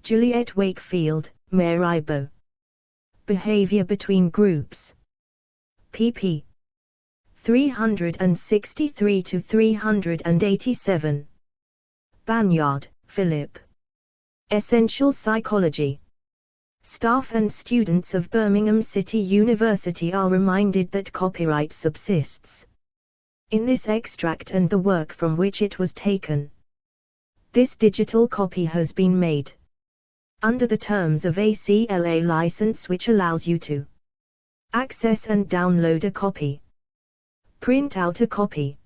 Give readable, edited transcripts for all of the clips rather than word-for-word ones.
Juliet Wakefield, Maribor. Behavior between groups. pp. 363 to 387. Banyard, Philip. Essential Psychology. Staff and students of Birmingham City University are reminded that copyright subsists in this extract and the work from which it was taken. This digital copy has been made under the terms of a CLA license, which allows you to access and download a copy, print out a copy.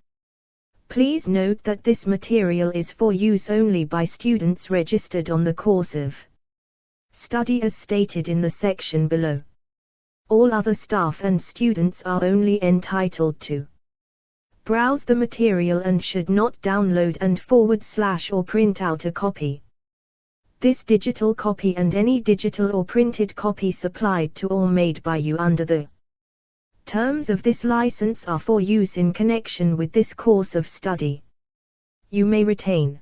Please note that this material is for use only by students registered on the course of study as stated in the section below. All other staff and students are only entitled to browse the material and should not download and / or print out a copy. This digital copy and any digital or printed copy supplied to or made by you under the terms of this license are for use in connection with this course of study. You may retain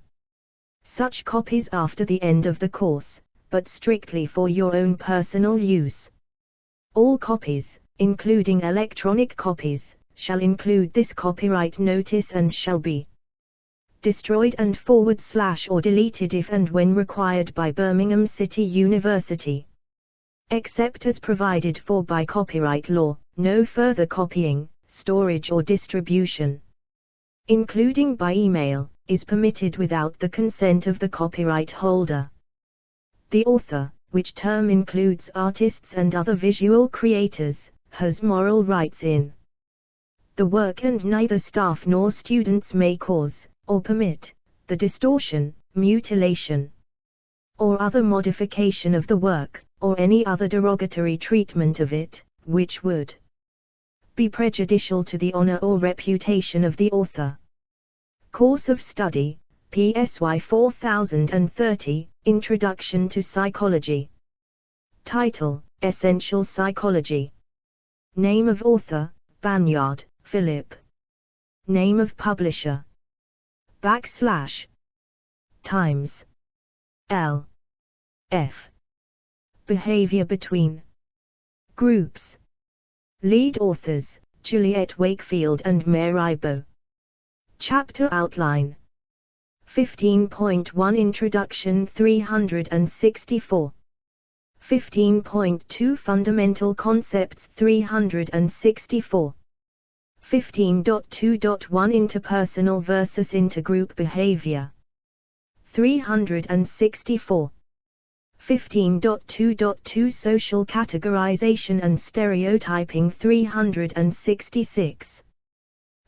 such copies after the end of the course, but strictly for your own personal use. All copies, including electronic copies, shall include this copyright notice and shall be destroyed and / or deleted if and when required by Birmingham City University. Except as provided for by copyright law, no further copying, storage or distribution, including by email, is permitted without the consent of the copyright holder. The author, which term includes artists and other visual creators, has moral rights in the work, and neither staff nor students may cause, or permit, the distortion, mutilation, or other modification of the work, or any other derogatory treatment of it, which would be prejudicial to the honor or reputation of the author. Course of Study, PSY 4030, Introduction to Psychology. Title, Essential Psychology. Name of author, Banyard, Philip. Name of publisher, / Times. L. F. Behavior between groups. Lead authors, Juliet Wakefield and Maribor. Chapter Outline. 15.1 Introduction 364. 15.2 Fundamental Concepts 364. 15.2.1 Interpersonal versus intergroup behavior 364. 15.2.2 Social categorization and stereotyping 366.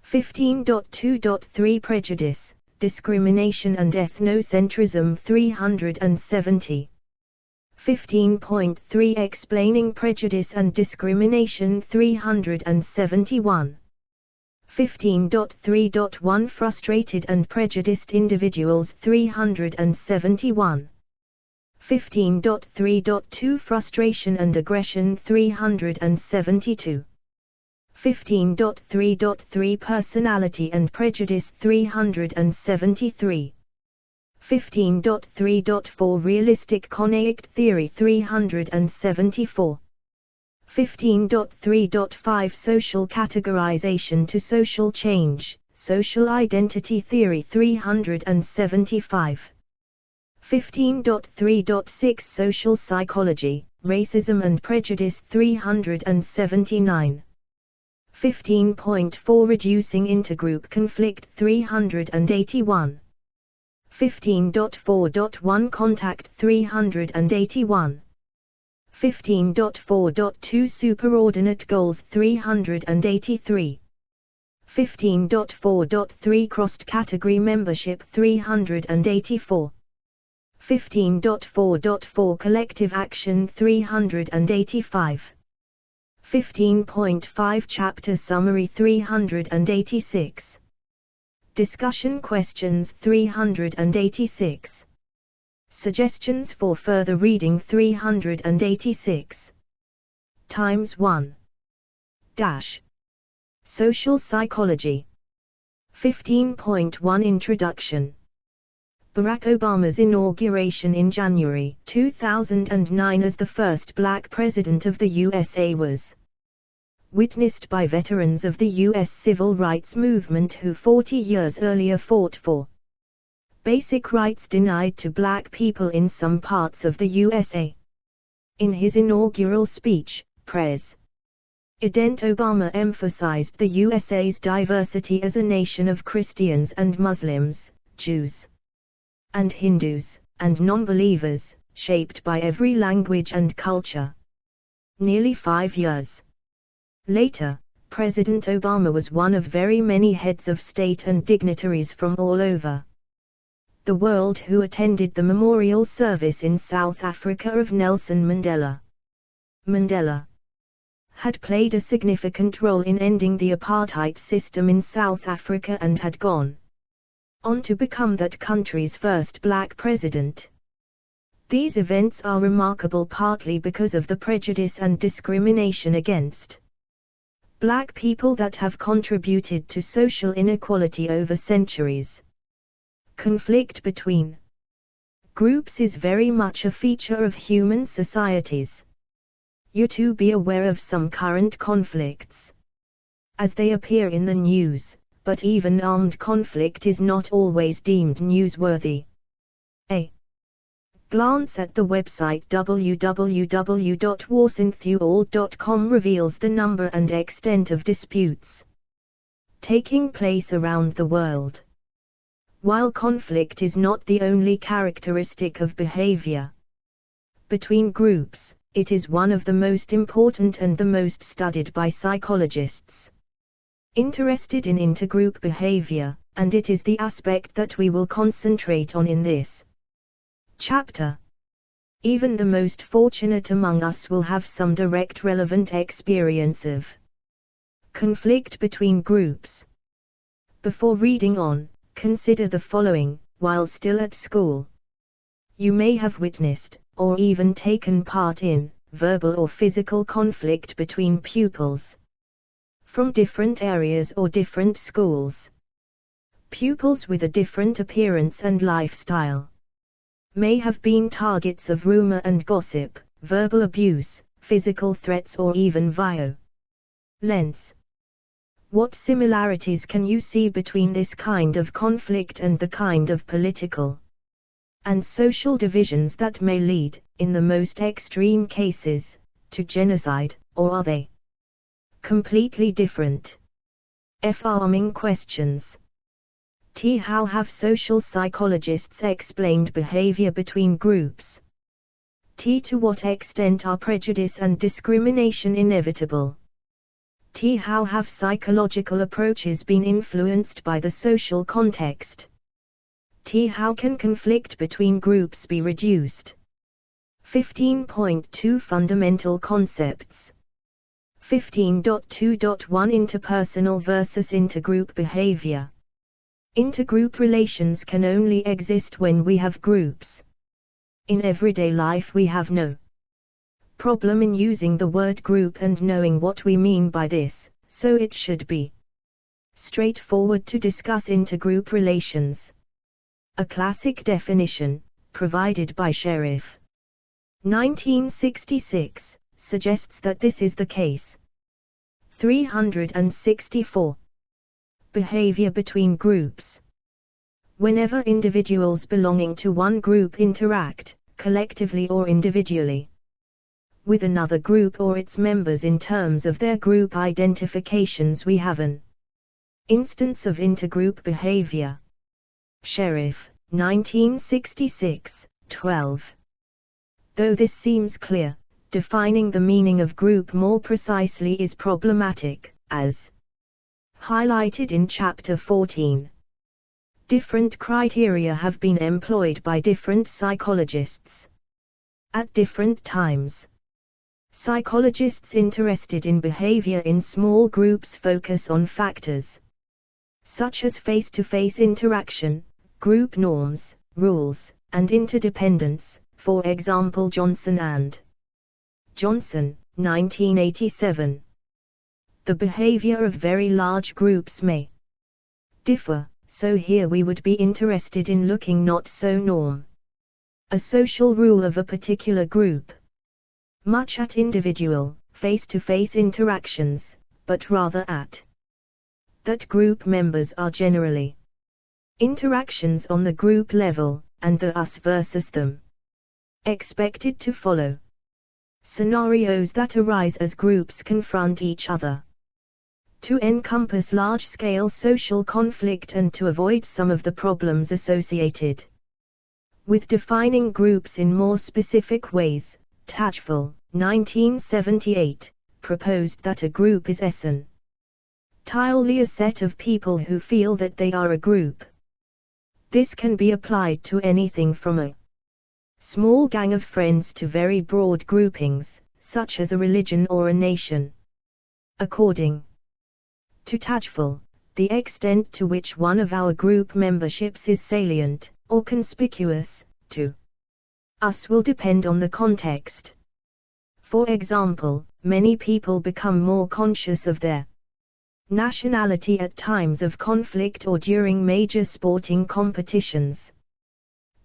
15.2.3 Prejudice, discrimination and ethnocentrism 370. 15.3 Explaining prejudice and discrimination 371. 15.3.1 Frustrated and prejudiced individuals 371. 15.3.2 Frustration and aggression 372. 15.3.3 Personality and prejudice 373. 15.3.4 Realistic Connacht theory 374. 15.3.5 Social categorization to social change, social identity theory 375. 15.3.6 Social psychology, racism and prejudice 379. 15.4 Reducing intergroup conflict 381. 15.4.1 Contact 381. 15.4.2 Superordinate goals 383. 15.4.3 Crossed category membership 384. 15.4.4 Collective action 385. 15.5 Chapter summary 386. Discussion questions 386. Suggestions for further reading 386. Times 1. Social psychology. 15.1 Introduction. Barack Obama's inauguration in January 2009 as the first black president of the USA was witnessed by veterans of the U.S. civil rights movement who 40 years earlier fought for basic rights denied to black people in some parts of the USA. In his inaugural speech, President Obama emphasized the USA's diversity as a nation of Christians and Muslims, Jews and Hindus, and non-believers, shaped by every language and culture. Nearly 5 years later, President Obama was one of very many heads of state and dignitaries from all over the world who attended the memorial service in South Africa of Nelson Mandela. Mandela had played a significant role in ending the apartheid system in South Africa and had gone on to become that country's first black president. These events are remarkable partly because of the prejudice and discrimination against black people that have contributed to social inequality over centuries. Conflict between groups is very much a feature of human societies. You to be aware of some current conflicts as they appear in the news, but even armed conflict is not always deemed newsworthy. A glance at the website www.warsinthewall.com reveals the number and extent of disputes taking place around the world. While conflict is not the only characteristic of behavior between groups, it is one of the most important and the most studied by psychologists interested in intergroup behavior, and it is the aspect that we will concentrate on in this chapter. Even the most fortunate among us will have some direct relevant experience of conflict between groups. Before reading on, consider the following. While still at school, you may have witnessed, or even taken part in, verbal or physical conflict between pupils from different areas or different schools. Pupils with a different appearance and lifestyle may have been targets of rumor and gossip, verbal abuse, physical threats, or even violence. What similarities can you see between this kind of conflict and the kind of political and social divisions that may lead, in the most extreme cases, to genocide, or are they completely different? Arming questions. How have social psychologists explained behavior between groups? To what extent are prejudice and discrimination inevitable? How have psychological approaches been influenced by the social context? How can conflict between groups be reduced? 15.2 Fundamental concepts. 15.2.1 Interpersonal versus intergroup behavior. Intergroup relations can only exist when we have groups. In everyday life we have no problem in using the word group and knowing what we mean by this, so it should be straightforward to discuss intergroup relations. A classic definition, provided by Sheriff 1966, suggests that this is the case. 364. Behavior between groups. Whenever individuals belonging to one group interact, collectively or individually, with another group or its members in terms of their group identifications, we have an instance of intergroup behavior. Sheriff 1966, 12. Though this seems clear, defining the meaning of group more precisely is problematic, as highlighted in Chapter 14. Different criteria have been employed by different psychologists at different times. Psychologists interested in behavior in small groups focus on factors such as face-to-face interaction, group norms, rules, and interdependence, for example Johnson and Johnson, 1987. The behavior of very large groups may differ so here we would be interested in looking not so norm. A social rule of a particular group. Much at individual, face-to-face interactions, but rather at that group members are generally interactions on the group level, and the us versus them expected to follow. Scenarios that arise as groups confront each other. To encompass large-scale social conflict and to avoid some of the problems associated with defining groups in more specific ways, Tajfel, 1978, proposed that a group is entirely a set of people who feel that they are a group. This can be applied to anything from a small gang of friends to very broad groupings, such as a religion or a nation. According to Tajfel, the extent to which one of our group memberships is salient, or conspicuous, to us will depend on the context. For example, many people become more conscious of their nationality at times of conflict or during major sporting competitions.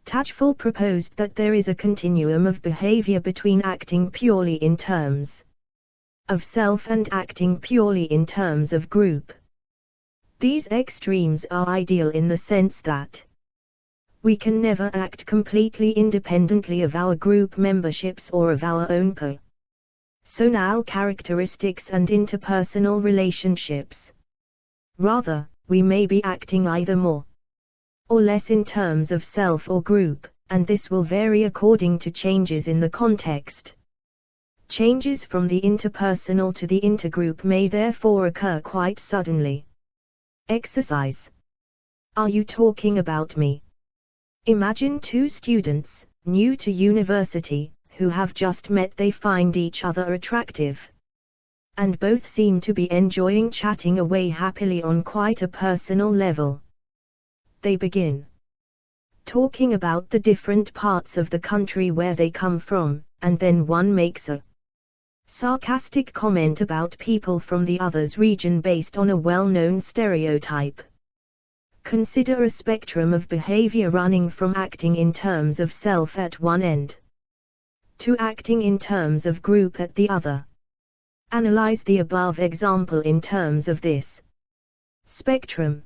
Tajfel proposed that there is a continuum of behavior between acting purely in terms of self and acting purely in terms of group. These extremes are ideal in the sense that we can never act completely independently of our group memberships or of our own personal characteristics and interpersonal relationships. Rather, we may be acting either more or less in terms of self or group, and this will vary according to changes in the context. Changes from the interpersonal to the intergroup may therefore occur quite suddenly. Exercise. Are you talking about me? Imagine two students, new to university, who have just met. They find each other attractive, and both seem to be enjoying chatting away happily on quite a personal level. They begin talking about the different parts of the country where they come from, and then one makes a sarcastic comment about people from the other's region based on a well-known stereotype. Consider a spectrum of behavior running from acting in terms of self at one end to acting in terms of group at the other. Analyze the above example in terms of this spectrum.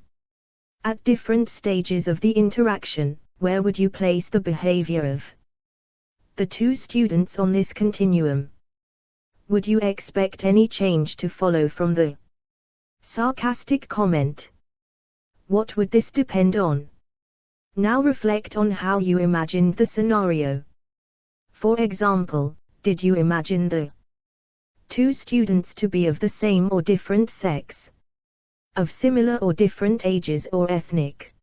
At different stages of the interaction, where would you place the behavior of the two students on this continuum? Would you expect any change to follow from the sarcastic comment? What would this depend on? Now reflect on how you imagined the scenario. For example, did you imagine the two students to be of the same or different sex, of similar or different ages or ethnic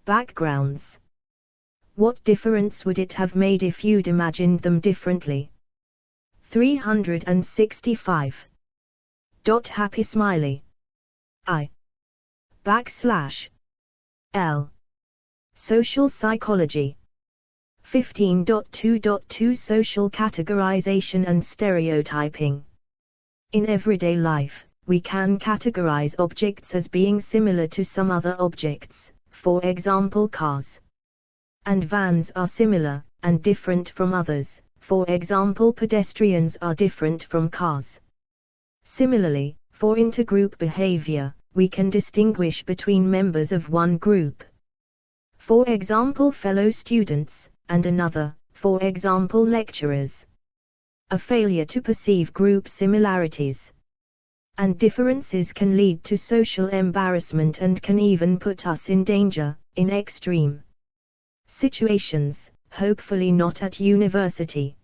backgrounds? What difference would it have made if you'd imagined them differently? 365. Happy smiley. I/L. Social psychology. 15.2.2 Social categorization and stereotyping. In everyday life, we can categorize objects as being similar to some other objects. For example, cars and vans are similar and different from others. For example, pedestrians are different from cars. Similarly, for intergroup behavior, we can distinguish between members of one group. For example, fellow students, and another, for example, lecturers. A failure to perceive group similarities and differences can lead to social embarrassment and can even put us in danger, in extreme situations, hopefully not at university.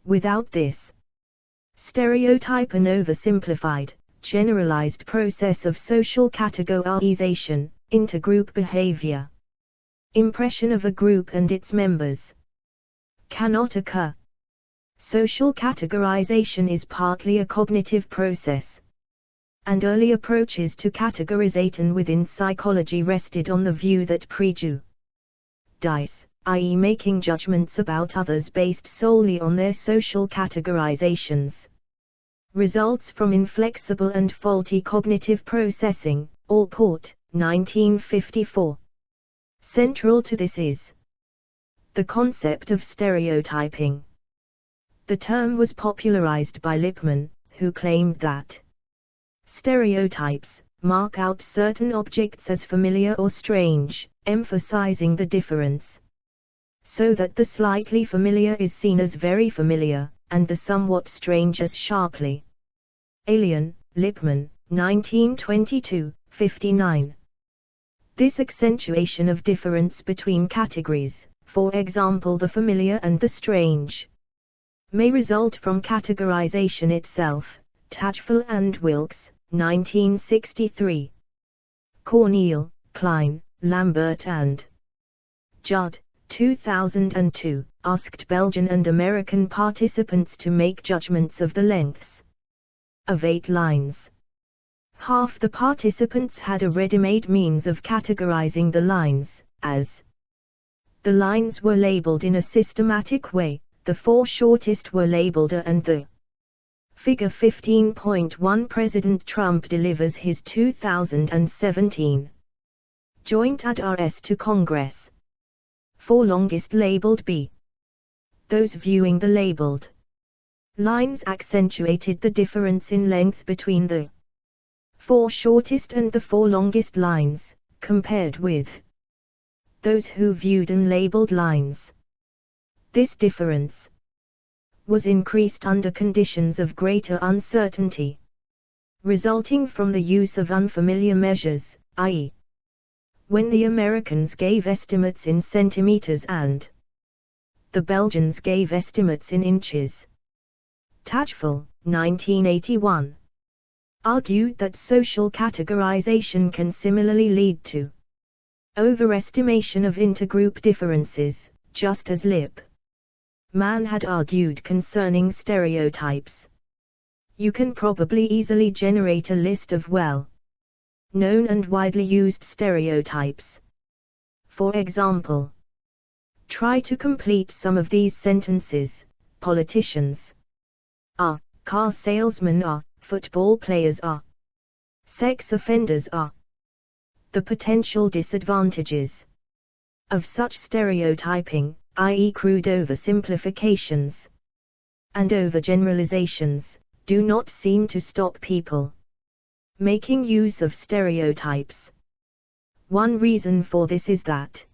Without this stereotype and oversimplified, generalized process of social categorization, intergroup behavior, impression of a group and its members cannot occur. Social categorization is partly a cognitive process, and early approaches to categorization within psychology rested on the view that prejudice, i.e. making judgments about others based solely on their social categorizations, results from inflexible and faulty cognitive processing, Allport, 1954. Central to this is the concept of stereotyping. The term was popularized by Lippmann, who claimed that stereotypes mark out certain objects as familiar or strange, emphasizing the difference, so that the slightly familiar is seen as very familiar, and the somewhat strange as sharply alien. Lippmann, 1922, 59. This accentuation of difference between categories, for example the familiar and the strange, may result from categorization itself. Tachfel and Wilkes, 1963. Cornell, Klein, Lambert and Judd, 2002, asked Belgian and American participants to make judgments of the lengths of 8 lines. Half the participants had a ready-made means of categorizing the lines, as the lines were labeled in a systematic way. The 4 shortest were labeled A and the Figure 15.1. President Trump delivers his 2017 joint address to Congress. 4 longest labeled B. Those viewing the labeled lines accentuated the difference in length between the 4 shortest and the 4 longest lines, compared with those who viewed unlabeled lines. This difference was increased under conditions of greater uncertainty, resulting from the use of unfamiliar measures, i.e., when the Americans gave estimates in centimeters and the Belgians gave estimates in inches. Tachfel, 1981, argued that social categorization can similarly lead to overestimation of intergroup differences, just as Lippmann had argued concerning stereotypes. You can probably easily generate a list of well-known and widely used stereotypes. For example, try to complete some of these sentences. Politicians are, car salesmen are, football players are, sex offenders are. The potential disadvantages of such stereotyping, i.e. crude oversimplifications and overgeneralizations, do not seem to stop people making use of stereotypes. One reason for this is that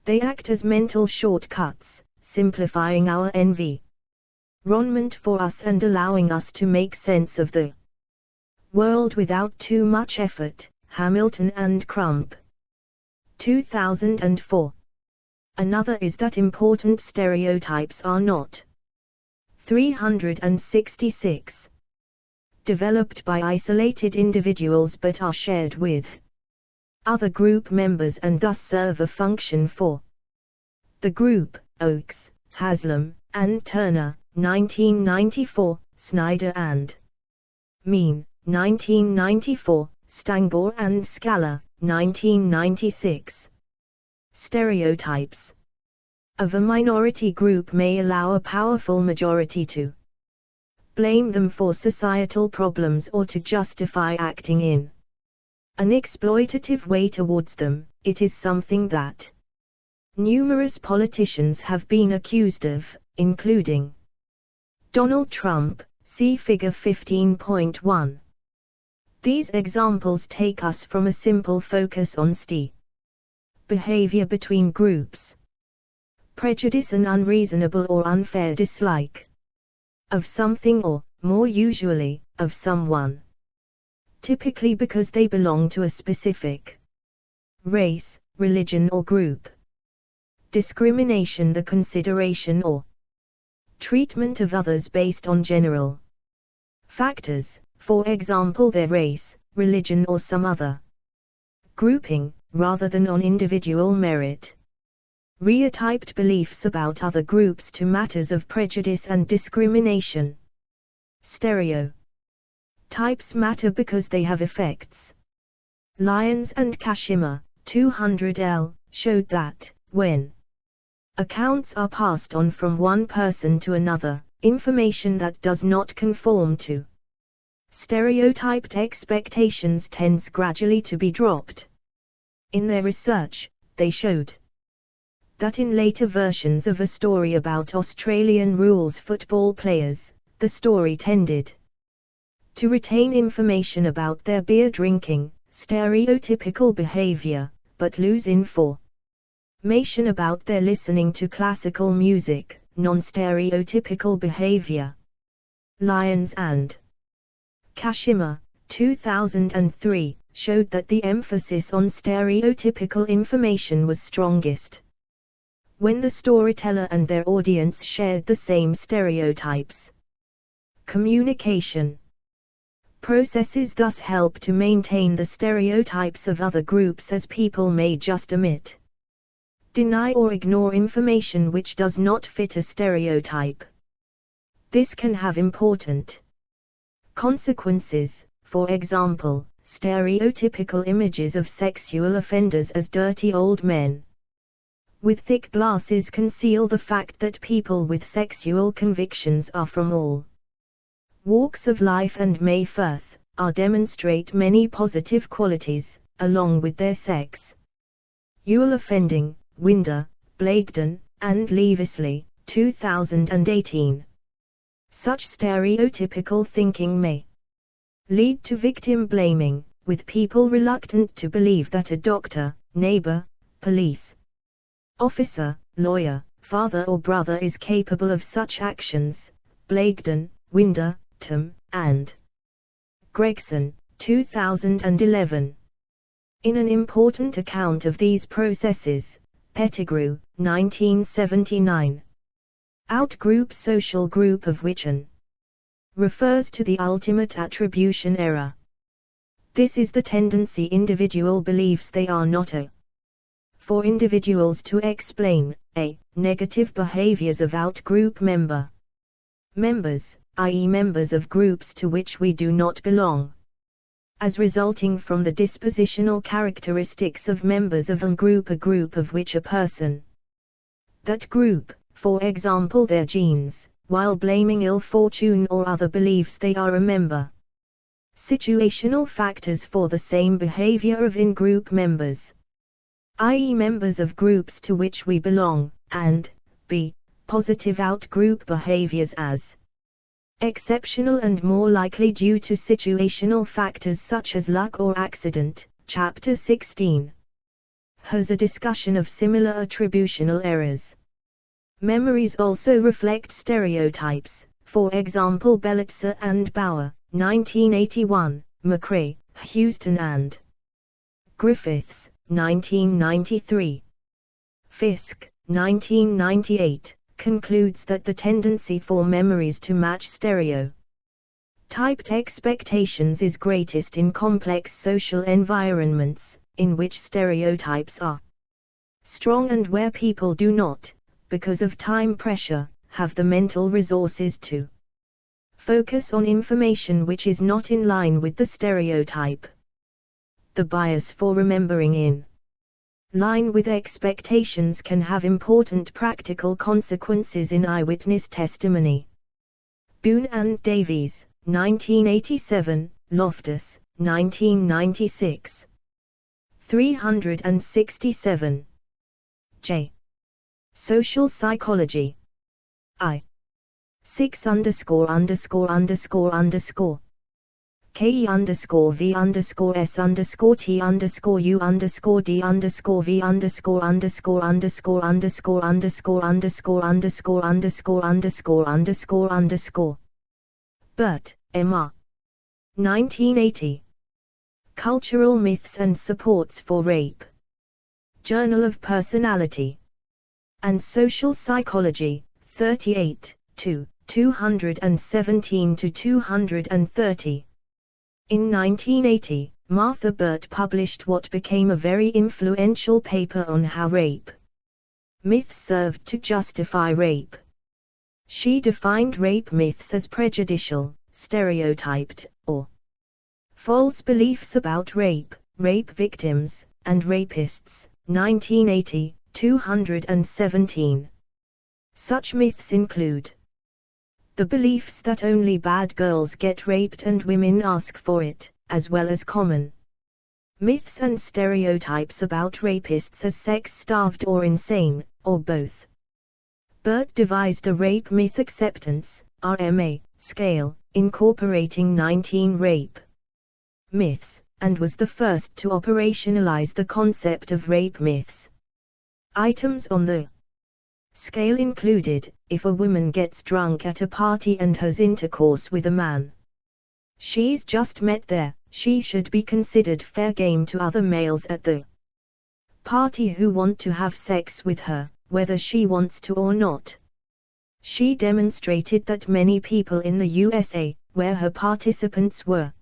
they act as mental shortcuts, simplifying our environment for us and allowing us to make sense of the world without too much effort. Hamilton and Crump, 2004. Another is that important stereotypes are not 366 developed by isolated individuals but are shared with other group members and thus serve a function for the group. Oakes, Haslam, and Turner, 1994, Snyder and Mean, 1994, Stangor and Scala, 1996. Stereotypes of a minority group may allow a powerful majority to blame them for societal problems or to justify acting in an exploitative way towards them. It is something that numerous politicians have been accused of, including Donald Trump, see Figure 15.1. These examples take us from a simple focus on behavior between groups, prejudice and unreasonable or unfair dislike of something or, more usually, of someone, typically because they belong to a specific race, religion or group. Discrimination, the consideration or treatment of others based on general factors, for example their race, religion or some other grouping, rather than on individual merit. Retyped beliefs about other groups to matters of prejudice and discrimination. Stereotypes matter because they have effects. Lyons and Kashima, 200L, showed that, when accounts are passed on from one person to another, information that does not conform to Stereotyped expectations tends gradually to be dropped. In their research, they showed that in later versions of a story about Australian rules football players, the story tended to retain information about their beer drinking, stereotypical behavior, but lose information about their listening to classical music, non-stereotypical behavior. Lyons and Kashima, 2003, showed that the emphasis on stereotypical information was strongest when the storyteller and their audience shared the same stereotypes. Communication processes thus help to maintain the stereotypes of other groups, as people may just omit, deny or ignore information which does not fit a stereotype. This can have important consequences. For example, stereotypical images of sexual offenders as dirty old men with thick glasses conceal the fact that people with sexual convictions are from all walks of life and may demonstrate many positive qualities, along with their sex. Sexual offending, Winder, Blagden, and Leavesley, 2018. Such stereotypical thinking may lead to victim blaming, with people reluctant to believe that a doctor, neighbor, police officer, lawyer, father or brother is capable of such actions. Blagden, Winder, Tom, and Gregson, 2011. In an important account of these processes, Pettigrew, 1979. Outgroup social group of which an refers to the ultimate attribution error. This is the tendency individual believes they are not a. For individuals to explain negative behaviors of outgroup members, i.e. members of groups to which we do not belong, as resulting from the dispositional characteristics of members of a group of which a person that group, for example their genes, while blaming ill fortune or other beliefs they are a member. Situational factors for the same behavior of in-group members, i.e. members of groups to which we belong, and b. positive out-group behaviors as exceptional and more likely due to situational factors such as luck or accident. Chapter 16 has a discussion of similar attributional errors. Memories also reflect stereotypes, for example Belitzer and Bauer, 1981, McRae, Houston and Griffiths, 1993. Fisk, 1998, concludes that the tendency for memories to match stereotyped expectations is greatest in complex social environments, in which stereotypes are strong and where people do not, because of time pressure, have the mental resources to focus on information which is not in line with the stereotype. The bias for remembering in line with expectations can have important practical consequences in eyewitness testimony. Boone and Davies, 1987, Loftus, 1996. 367. J. Social Psychology. I. 6_____ KE_V_U_S_T_U_V_U_S_V_U__________________________________________________________________________ 1980. Cultural Myths and Supports for Rape. Journal of Personality and Social Psychology, 38, 217-230. In 1980, Martha Burt published what became a very influential paper on how rape myths served to justify rape. She defined rape myths as prejudicial, stereotyped, or false beliefs about rape, rape victims, and rapists. 1980, 217. Such myths include The beliefs that only bad girls get raped and women ask for it, as well as common myths and stereotypes about rapists as sex-starved or insane, or both. Burt devised a rape myth acceptance (RMA) scale, incorporating 19 rape myths, and was the first to operationalize the concept of rape myths. Items on the scale included: if a woman gets drunk at a party and has intercourse with a man she's just met there, she should be considered fair game to other males at the party who want to have sex with her, whether she wants to or not. She demonstrated that many people in the USA, where her participants were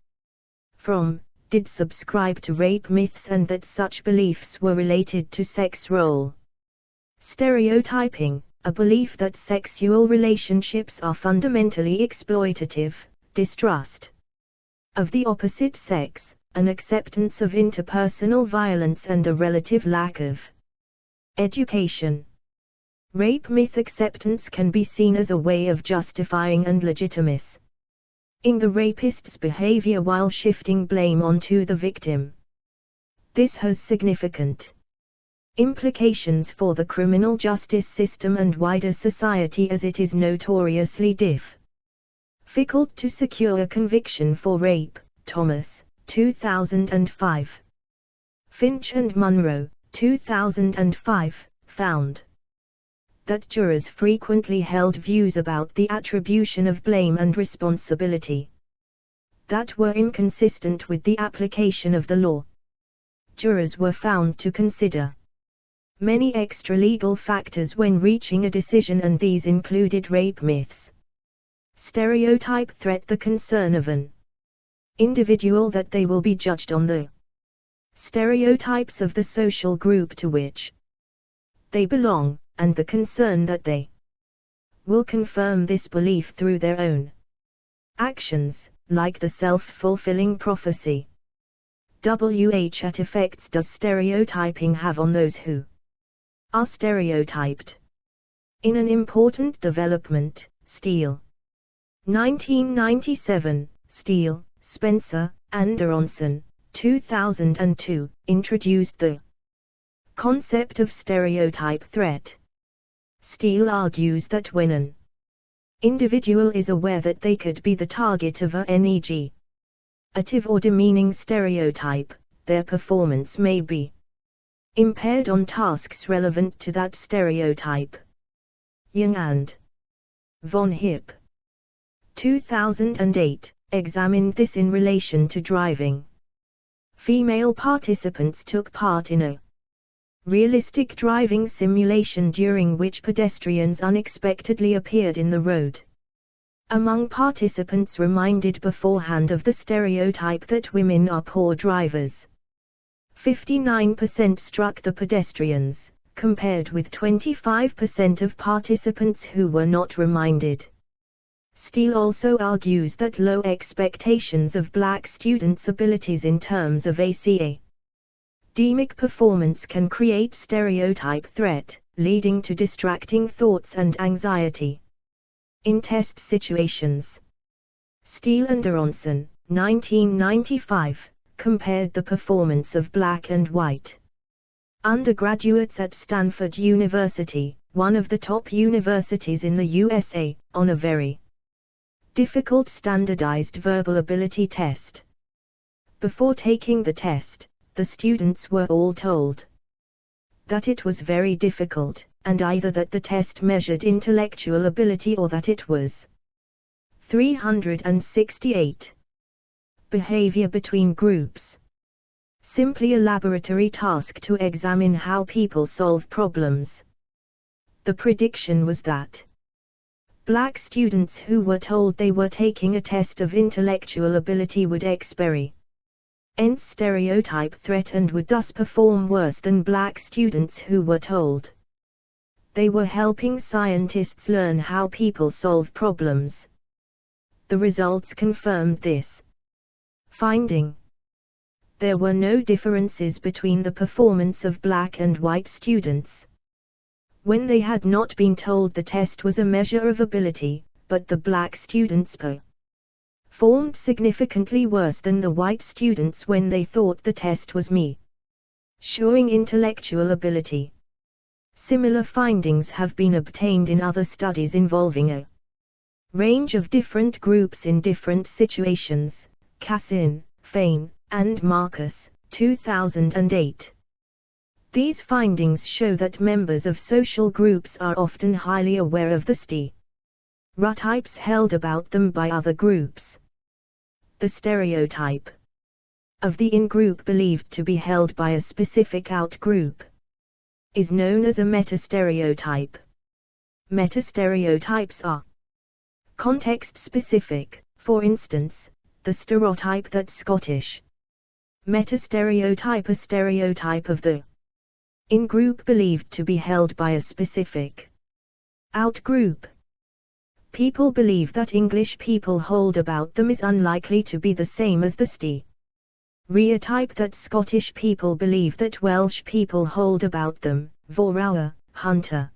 from, did subscribe to rape myths and that such beliefs were related to sex role stereotyping, a belief that sexual relationships are fundamentally exploitative, distrust of the opposite sex, an acceptance of interpersonal violence and a relative lack of education. Rape myth acceptance can be seen as a way of justifying and legitimizing the rapist's behavior while shifting blame onto the victim. This has significant implications for the criminal justice system and wider society, as it is notoriously difficult to secure a conviction for rape. Thomas, 2005. Finch and Munro, 2005, found that jurors frequently held views about the attribution of blame and responsibility that were inconsistent with the application of the law. Jurors were found to consider many extra-legal factors when reaching a decision, and these included rape myths, stereotype threat, the concern of an individual that they will be judged on the stereotypes of the social group to which they belong, and the concern that they will confirm this belief through their own actions, like the self-fulfilling prophecy. What effects does stereotyping have on those who are stereotyped? In an important development, Steele, 1997, Steele, Spencer, and Aronson, 2002, introduced the concept of stereotype threat. Steele argues that when an individual is aware that they could be the target of a negative or demeaning stereotype, their performance may be impaired on tasks relevant to that stereotype. Young and Von Hipp, 2008, examined this in relation to driving. Female participants took part in a realistic driving simulation during which pedestrians unexpectedly appeared in the road. Among participants reminded beforehand of the stereotype that women are poor drivers, 59% struck the pedestrians, compared with 25% of participants who were not reminded. Steele also argues that low expectations of black students' abilities in terms of academic performance can create stereotype threat, leading to distracting thoughts and anxiety in test situations. Steele and Aronson, 1995, compared the performance of black and white undergraduates at Stanford University, one of the top universities in the USA, on a very difficult standardized verbal ability test. Before taking the test, the students were all told that it was very difficult, and either that the test measured intellectual ability or that it was 368. Behavior between groups. Simply a laboratory task to examine how people solve problems. The prediction was that black students who were told they were taking a test of intellectual ability would experience stereotype threat and would thus perform worse than black students who were told they were helping scientists learn how people solve problems. The results confirmed this finding. There were no differences between the performance of black and white students. When they had not been told the test was a measure of ability, but the black students performed significantly worse than the white students when they thought the test was me. Showing intellectual ability. Similar findings have been obtained in other studies involving a range of different groups in different situations. Cassin, Fain, and Marcus, 2008. These findings show that members of social groups are often highly aware of the stereotypes held about them by other groups. The stereotype of the in-group believed to be held by a specific out-group is known as a meta-stereotype. Meta-stereotypes are context-specific. For instance, the stereotype that Scottish meta-stereotype, a stereotype of the in-group believed to be held by a specific out-group. People believe that English people hold about them is unlikely to be the same as the stereotype that Scottish people believe that Welsh people hold about them. Vorauer, Hunter,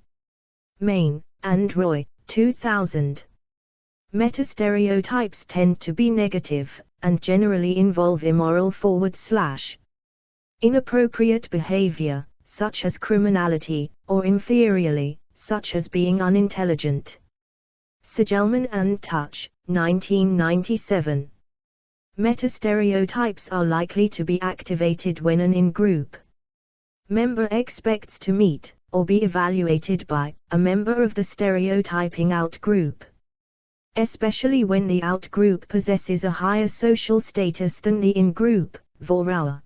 Main, and Roy, 2000. Meta-stereotypes tend to be negative, and generally involve immoral / inappropriate behavior, such as criminality, or inferiority, such as being unintelligent. Sigelman and Touch, 1997. Meta-stereotypes are likely to be activated when an in-group member expects to meet, or be evaluated by, a member of the stereotyping out-group. Especially when the out-group possesses a higher social status than the in-group. Vorauer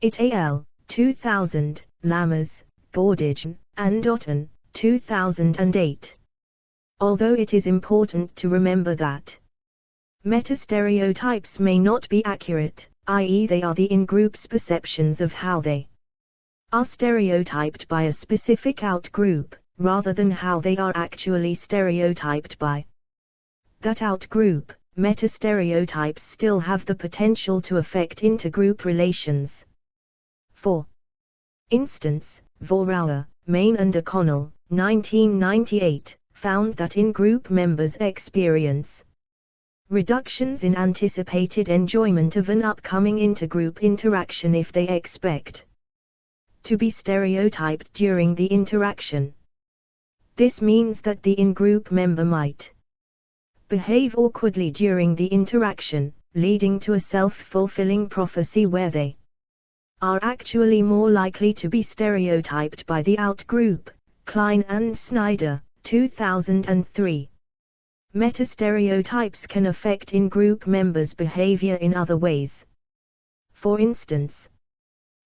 et al., 2000, Lammers, Gordage, and Otten, 2008. Although it is important to remember that meta-stereotypes may not be accurate, i.e. they are the in-group's perceptions of how they are stereotyped by a specific out-group, rather than how they are actually stereotyped by that out-group. Meta-stereotypes still have the potential to affect intergroup relations. For instance, Vorauer, Main and O'Connell, 1998, found that in-group members experience reductions in anticipated enjoyment of an upcoming intergroup interaction if they expect to be stereotyped during the interaction. This means that the in-group member might behave awkwardly during the interaction, leading to a self-fulfilling prophecy where they are actually more likely to be stereotyped by the out-group. Klein and Snyder, 2003. Meta-stereotypes can affect in-group members' behavior in other ways. For instance,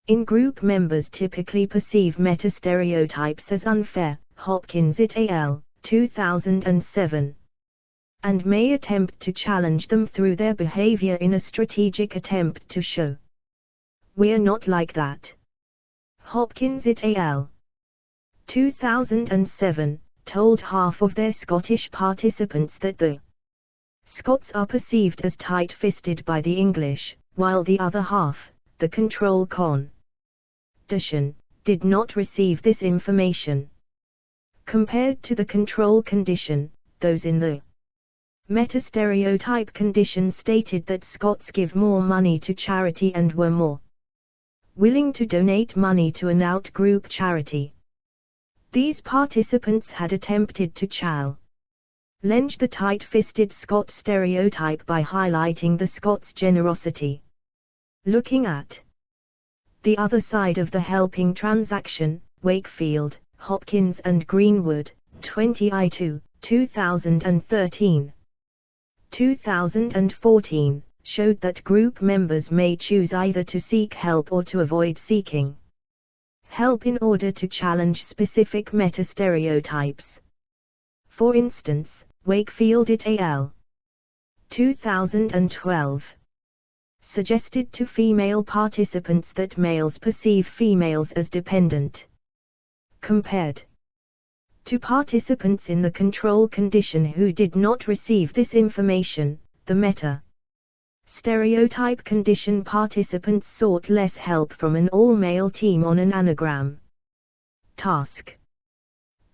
in-group members typically perceive meta-stereotypes as unfair, Hopkins et al., 2007. And may attempt to challenge them through their behavior in a strategic attempt to show, "We're not like that." Hopkins et al., 2007, told half of their Scottish participants that the Scots are perceived as tight-fisted by the English, while the other half, the control condition, did not receive this information. Compared to the control condition, those in the meta-stereotype condition stated that Scots give more money to charity and were more willing to donate money to an out-group charity. These participants had attempted to challenge the tight-fisted Scot stereotype by highlighting the Scots' generosity. Looking at the other side of the helping transaction, Wakefield, Hopkins and Greenwood, 20i2, 2013. 2014, showed that group members may choose either to seek help or to avoid seeking help in order to challenge specific meta-stereotypes. For instance, Wakefield et al. 2012 suggested to female participants that males perceive females as dependent. Compared to participants in the control condition who did not receive this information, the meta-stereotype condition participants sought less help from an all-male team on an anagram task.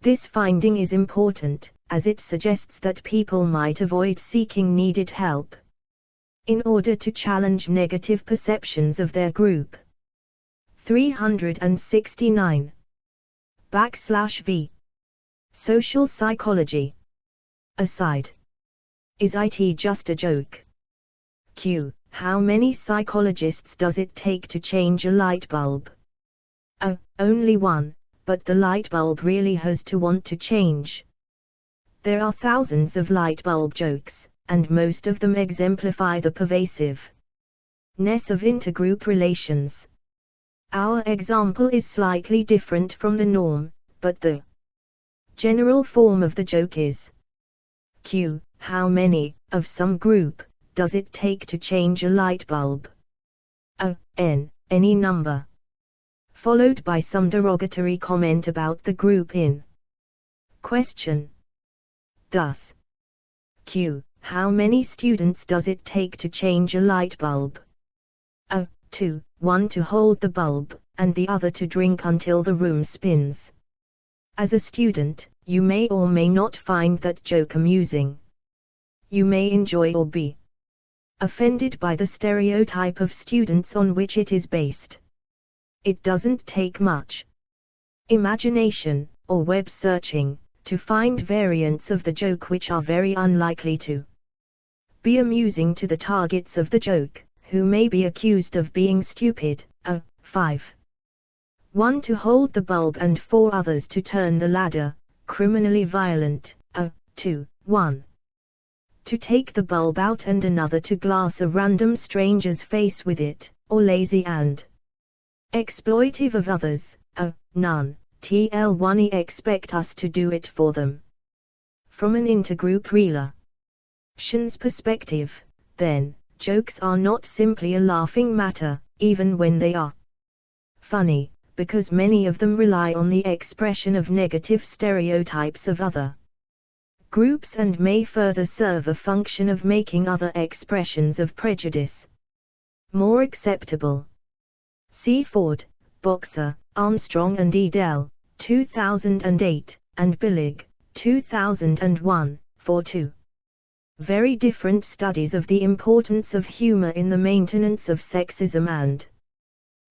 This finding is important, as it suggests that people might avoid seeking needed help in order to challenge negative perceptions of their group. 369 \v Social psychology. Aside. Is it just a joke? Q. How many psychologists does it take to change a light bulb? A. Only one, but the light bulb really has to want to change. There are thousands of light bulb jokes, and most of them exemplify the pervasiveness of intergroup relations. Our example is slightly different from the norm, but the general form of the joke is Q. How many, of some group, does it take to change a light bulb? A. N. Any number. Followed by some derogatory comment about the group in question. Thus, Q. How many students does it take to change a light bulb? A. 2, one to hold the bulb, and the other to drink until the room spins. As a student, you may or may not find that joke amusing. You may enjoy or be offended by the stereotype of students on which it is based. It doesn't take much imagination, or web searching, to find variants of the joke which are very unlikely to be amusing to the targets of the joke, who may be accused of being stupid. A. 5. 1 to hold the bulb and 4 others to turn the ladder, criminally violent. A. 2. 1 to take the bulb out and another to glass a random stranger's face with it, or lazy and exploitive of others. A. None. TL1 expect us to do it for them. From an intergroup relations perspective, then, jokes are not simply a laughing matter, even when they are funny, because many of them rely on the expression of negative stereotypes of other groups and may further serve a function of making other expressions of prejudice more acceptable. See Ford, Boxer, Armstrong and Edel, 2008, and Billig, 2001, for two very different studies of the importance of humor in the maintenance of sexism and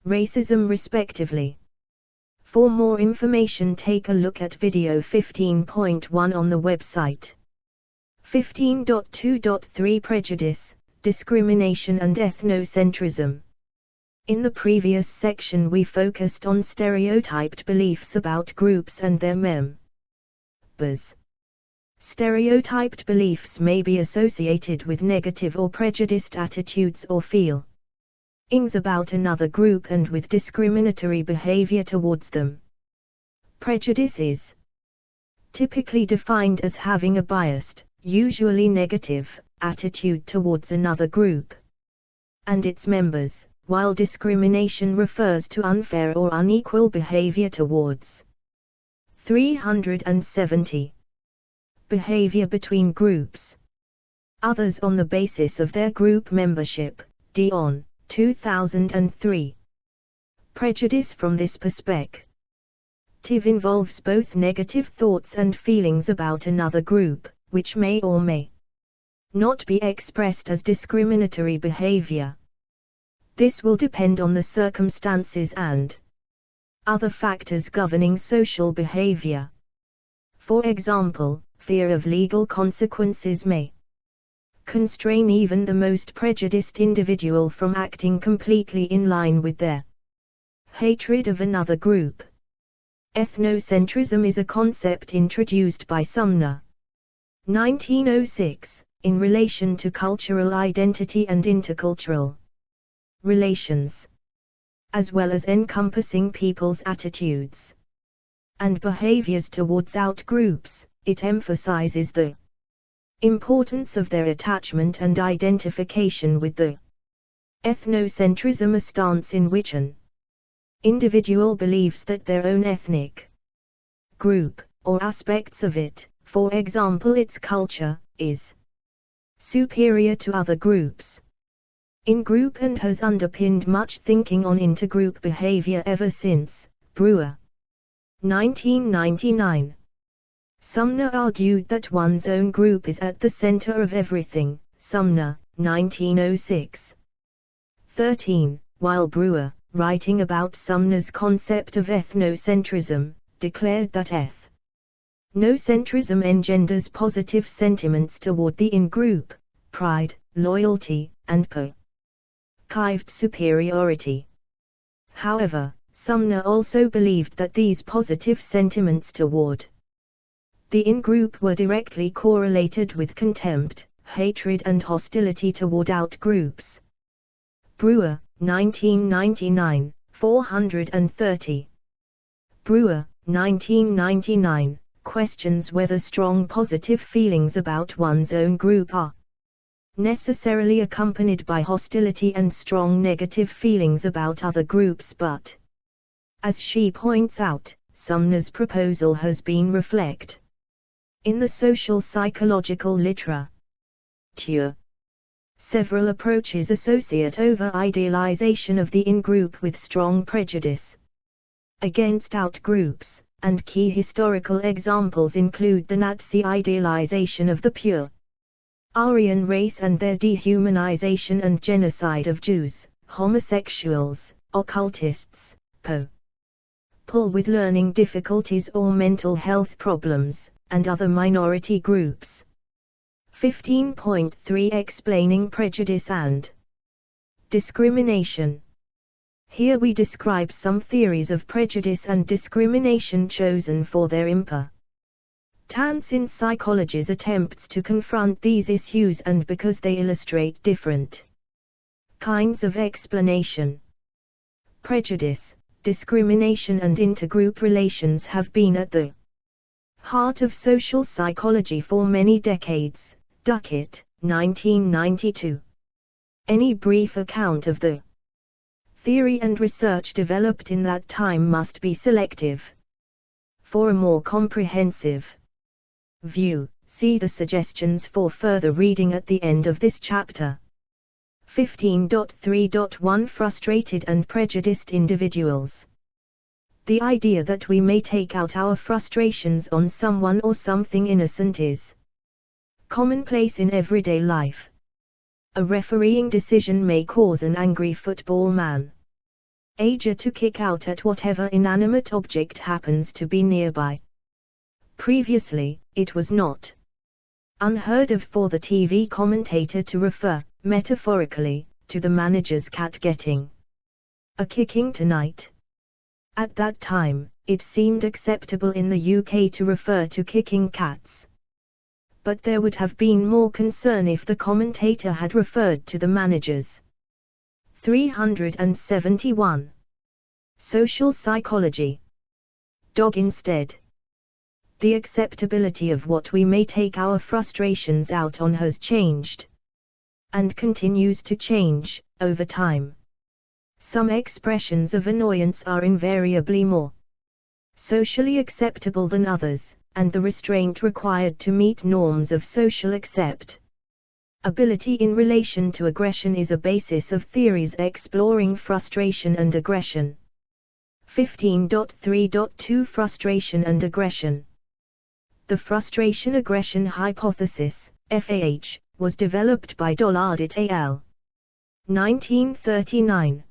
racism respectively. For more information, take a look at video 15.1 on the website. 15.2.3 Prejudice, Discrimination and Ethnocentrism. In the previous section we focused on stereotyped beliefs about groups and their members. Stereotyped beliefs may be associated with negative or prejudiced attitudes or feelings about another group and with discriminatory behavior towards them. Prejudice is typically defined as having a biased, usually negative, attitude towards another group and its members, while discrimination refers to unfair or unequal behavior towards. 370. Behavior between groups. Others on the basis of their group membership, Dion, 2003. Prejudice from this perspective involves both negative thoughts and feelings about another group, which may or may not be expressed as discriminatory behavior. This will depend on the circumstances and other factors governing social behavior. For example, fear of legal consequences may constrain even the most prejudiced individual from acting completely in line with their hatred of another group. Ethnocentrism is a concept introduced by Sumner, 1906, in relation to cultural identity and intercultural relations, as well as encompassing people's attitudes and behaviors towards outgroups. It emphasizes the importance of their attachment and identification with the ethnocentrism, a stance in which an individual believes that their own ethnic group, or aspects of it, for example its culture, is superior to other groups in group and has underpinned much thinking on intergroup behavior ever since. Brewer, 1999. Sumner argued that one's own group is at the center of everything, Sumner, 1906. 13. While Brewer, writing about Sumner's concept of ethnocentrism, declared that ethnocentrism engenders positive sentiments toward the in-group, pride, loyalty, and perceived superiority. However, Sumner also believed that these positive sentiments toward the in-group were directly correlated with contempt, hatred and hostility toward out-groups. Brewer, 1999, 430. Brewer, 1999, questions whether strong positive feelings about one's own group are necessarily accompanied by hostility and strong negative feelings about other groups, but, as she points out, Sumner's proposal has been reflected in the social psychological literature. Several approaches associate over-idealization of the in-group with strong prejudice against out-groups, and key historical examples include the Nazi idealization of the pure Aryan race and their dehumanization and genocide of Jews, homosexuals, occultists, people with learning difficulties or mental health problems, and other minority groups. 15.3 Explaining prejudice and discrimination. Here we describe some theories of prejudice and discrimination chosen for their importance in psychology's attempts to confront these issues and because they illustrate different kinds of explanation. Prejudice, discrimination and intergroup relations have been at the heart of social psychology for many decades. Duckett, 1992. Any brief account of the theory and research developed in that time must be selective. For a more comprehensive view, see the suggestions for further reading at the end of this chapter. 15.3.1 Frustrated and prejudiced individuals. The idea that we may take out our frustrations on someone or something innocent is commonplace in everyday life. A refereeing decision may cause an angry football manager to kick out at whatever inanimate object happens to be nearby. Previously, it was not unheard of for the TV commentator to refer, metaphorically, to the manager's cat getting a kicking tonight. At that time, it seemed acceptable in the UK to refer to kicking cats. But there would have been more concern if the commentator had referred to the managers. 371. Social psychology. Dog instead. The acceptability of what we may take our frustrations out on has changed, and continues to change, over time. Some expressions of annoyance are invariably more socially acceptable than others, and the restraint required to meet norms of social acceptability in relation to aggression is a basis of theories exploring frustration and aggression. 15.3.2 Frustration and aggression. The frustration-aggression hypothesis, FAH, was developed by Dollard et al. 1939.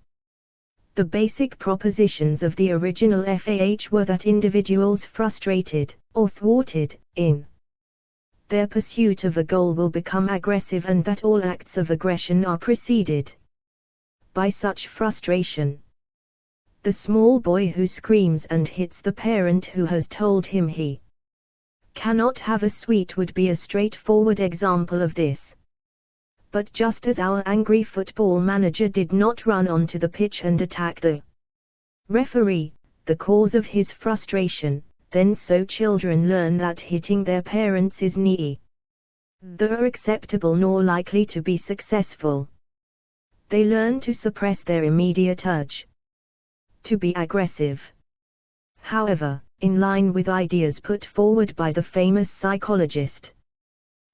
The basic propositions of the original FAH were that individuals frustrated, or thwarted, in their pursuit of a goal will become aggressive and that all acts of aggression are preceded by such frustration. The small boy who screams and hits the parent who has told him he cannot have a sweet would be a straightforward example of this. But just as our angry football manager did not run onto the pitch and attack the referee, the cause of his frustration, then so children learn that hitting their parents is neither acceptable nor likely to be successful. They learn to suppress their immediate urge to be aggressive. However, in line with ideas put forward by the famous psychologist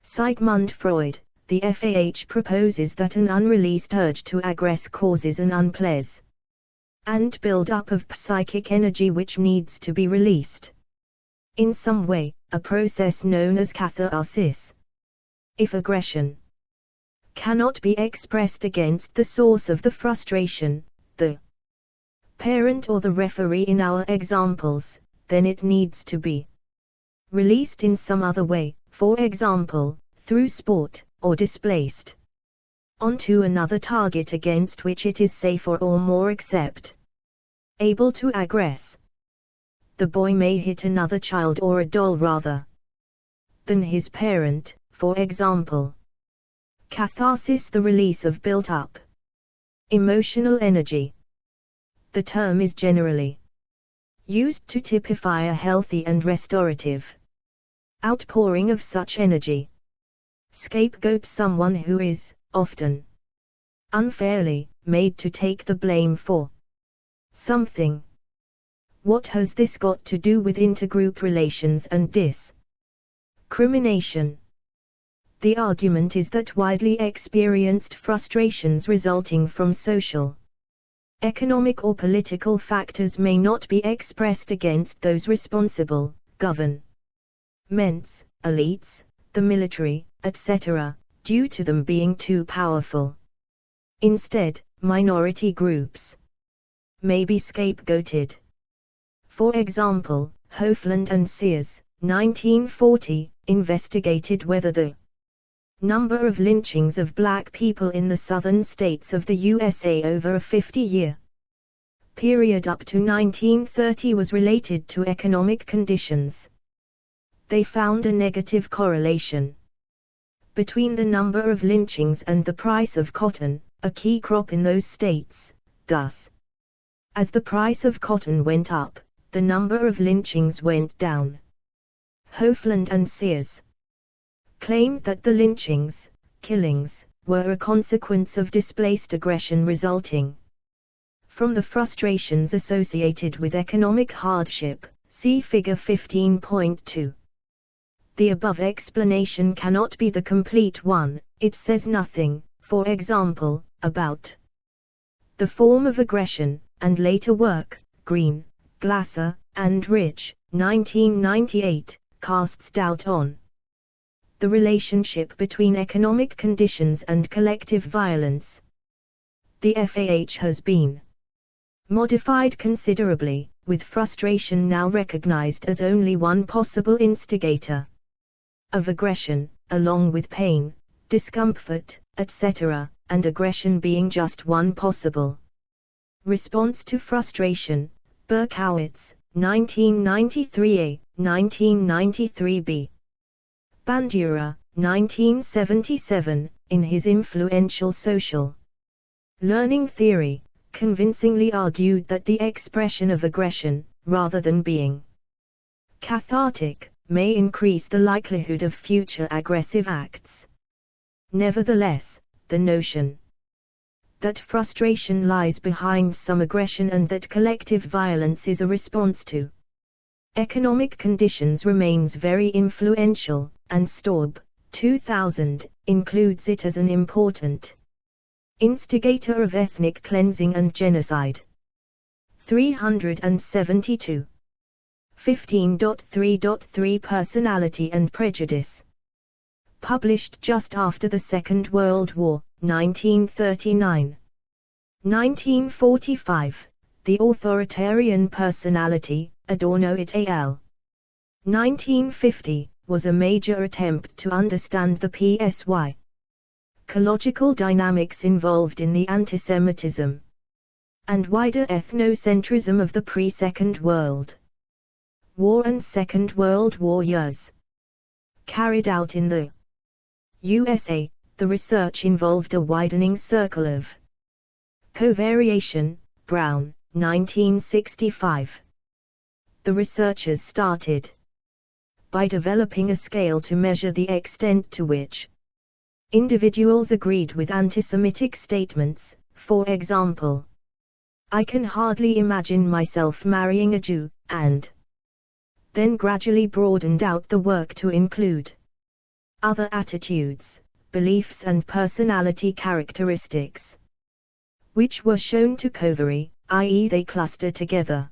Sigmund Freud, the FAH proposes that an unreleased urge to aggress causes an unpleasant build-up of psychic energy which needs to be released in some way, a process known as catharsis. If aggression cannot be expressed against the source of the frustration, the parent or the referee in our examples, then it needs to be released in some other way, for example, through sport, or displaced onto another target against which it is safer or more able to aggress. The boy may hit another child or a doll rather than his parent, for example. Catharsis, the release of built-up emotional energy. The term is generally used to typify a healthy and restorative outpouring of such energy. Scapegoat, someone who is, often unfairly, made to take the blame for something. What has this got to do with intergroup relations and discrimination? The argument is that widely experienced frustrations resulting from social, economic or political factors may not be expressed against those responsible, governments, elites, the military, etc., due to them being too powerful. Instead, minority groups may be scapegoated. For example, Hofland and Sears, 1940, investigated whether the number of lynchings of black people in the southern states of the USA over a 50-year period up to 1930 was related to economic conditions. They found a negative correlation between the number of lynchings and the price of cotton, a key crop in those states. Thus, as the price of cotton went up, the number of lynchings went down. Hofland and Sears claimed that the killings, were a consequence of displaced aggression resulting from the frustrations associated with economic hardship, see Figure 15.2. The above explanation cannot be the complete one. It says nothing, for example, about the form of aggression, and later work, Green, Glasser, and Rich, 1998, casts doubt on the relationship between economic conditions and collective violence. The FAH has been modified considerably, with frustration now recognized as only one possible instigator of aggression, along with pain, discomfort, etc., and aggression being just one possible response to frustration. Berkowitz, 1993a, 1993b. Bandura, 1977, in his influential social learning theory, convincingly argued that the expression of aggression, rather than being cathartic, may increase the likelihood of future aggressive acts. Nevertheless, the notion that frustration lies behind some aggression and that collective violence is a response to economic conditions remains very influential, and Staub, 2000, includes it as an important instigator of ethnic cleansing and genocide. 372. 15.3.3 Personality and Prejudice. Published just after the Second World War, 1939. 1945, The Authoritarian Personality, Adorno et al. 1950, was a major attempt to understand the psychological dynamics involved in the antisemitism and wider ethnocentrism of the pre-Second World War and Second World War years. Carried out in the USA, the research involved a widening circle of covariation. Brown, 1965. The researchers started by developing a scale to measure the extent to which individuals agreed with anti-Semitic statements. For example, "I can hardly imagine myself marrying a Jew," and then gradually broadened out the work to include other attitudes, beliefs and personality characteristics, which were shown to covary, i.e. they cluster together,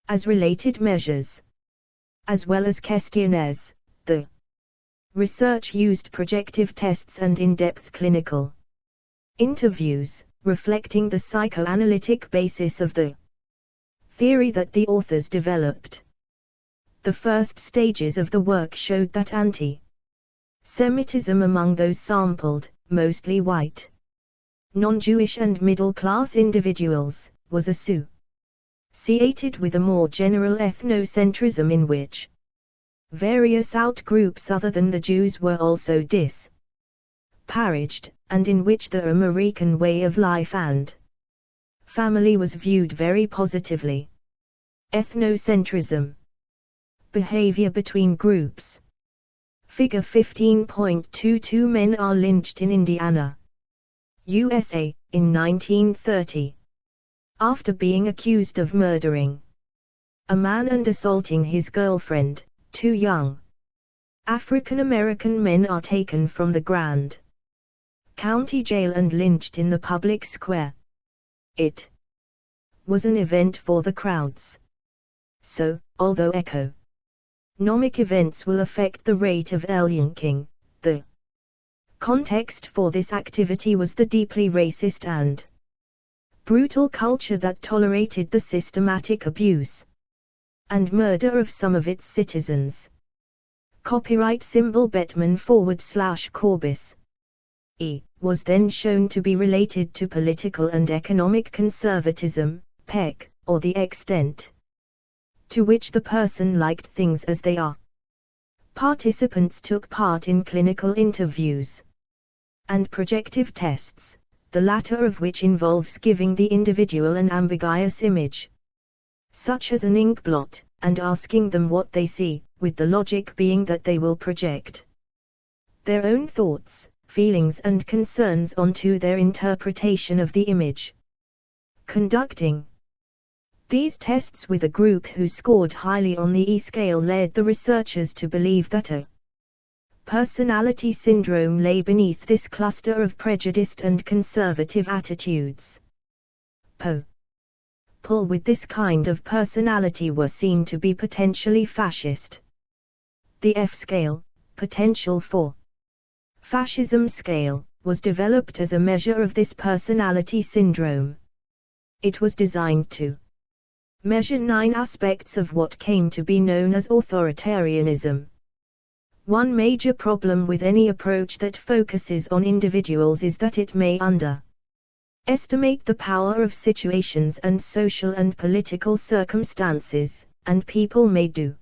as related measures. as well as questionnaires. The research used projective tests and in-depth clinical interviews, reflecting the psychoanalytic basis of the theory that the authors developed. The first stages of the work showed that anti-Semitism among those sampled, mostly white, non-Jewish and middle-class individuals, was associated with a more general ethnocentrism in which various outgroups other than the Jews were also disparaged, and in which the American way of life and family was viewed very positively. Ethnocentrism. Behavior between groups. Figure 15.22 Men are lynched in Indiana, USA, in 1930. After being accused of murdering a man and assaulting his girlfriend, 2 young African American men are taken from the Grand County Jail and lynched in the public square. It was an event for the crowds. So, although economic events will affect the rate of lynching, the context for this activity was the deeply racist and brutal culture that tolerated the systematic abuse and murder of some of its citizens. Copyright symbol Bettman /Corbis was then shown to be related to political and economic conservatism, PEC, or the extent to which the person liked things as they are. Participants took part in clinical interviews and projective tests, the latter of which involves giving the individual an ambiguous image, such as an ink blot, and asking them what they see, with the logic being that they will project their own thoughts, feelings and concerns onto their interpretation of the image. Conducting these tests with a group who scored highly on the E scale led the researchers to believe that a personality syndrome lay beneath this cluster of prejudiced and conservative attitudes. People with this kind of personality were seen to be potentially fascist. The F scale, potential for fascism scale, was developed as a measure of this personality syndrome. It was designed to measure 9 aspects of what came to be known as authoritarianism. One major problem with any approach that focuses on individuals is that it may underestimate the power of situations and social and political circumstances, and people may do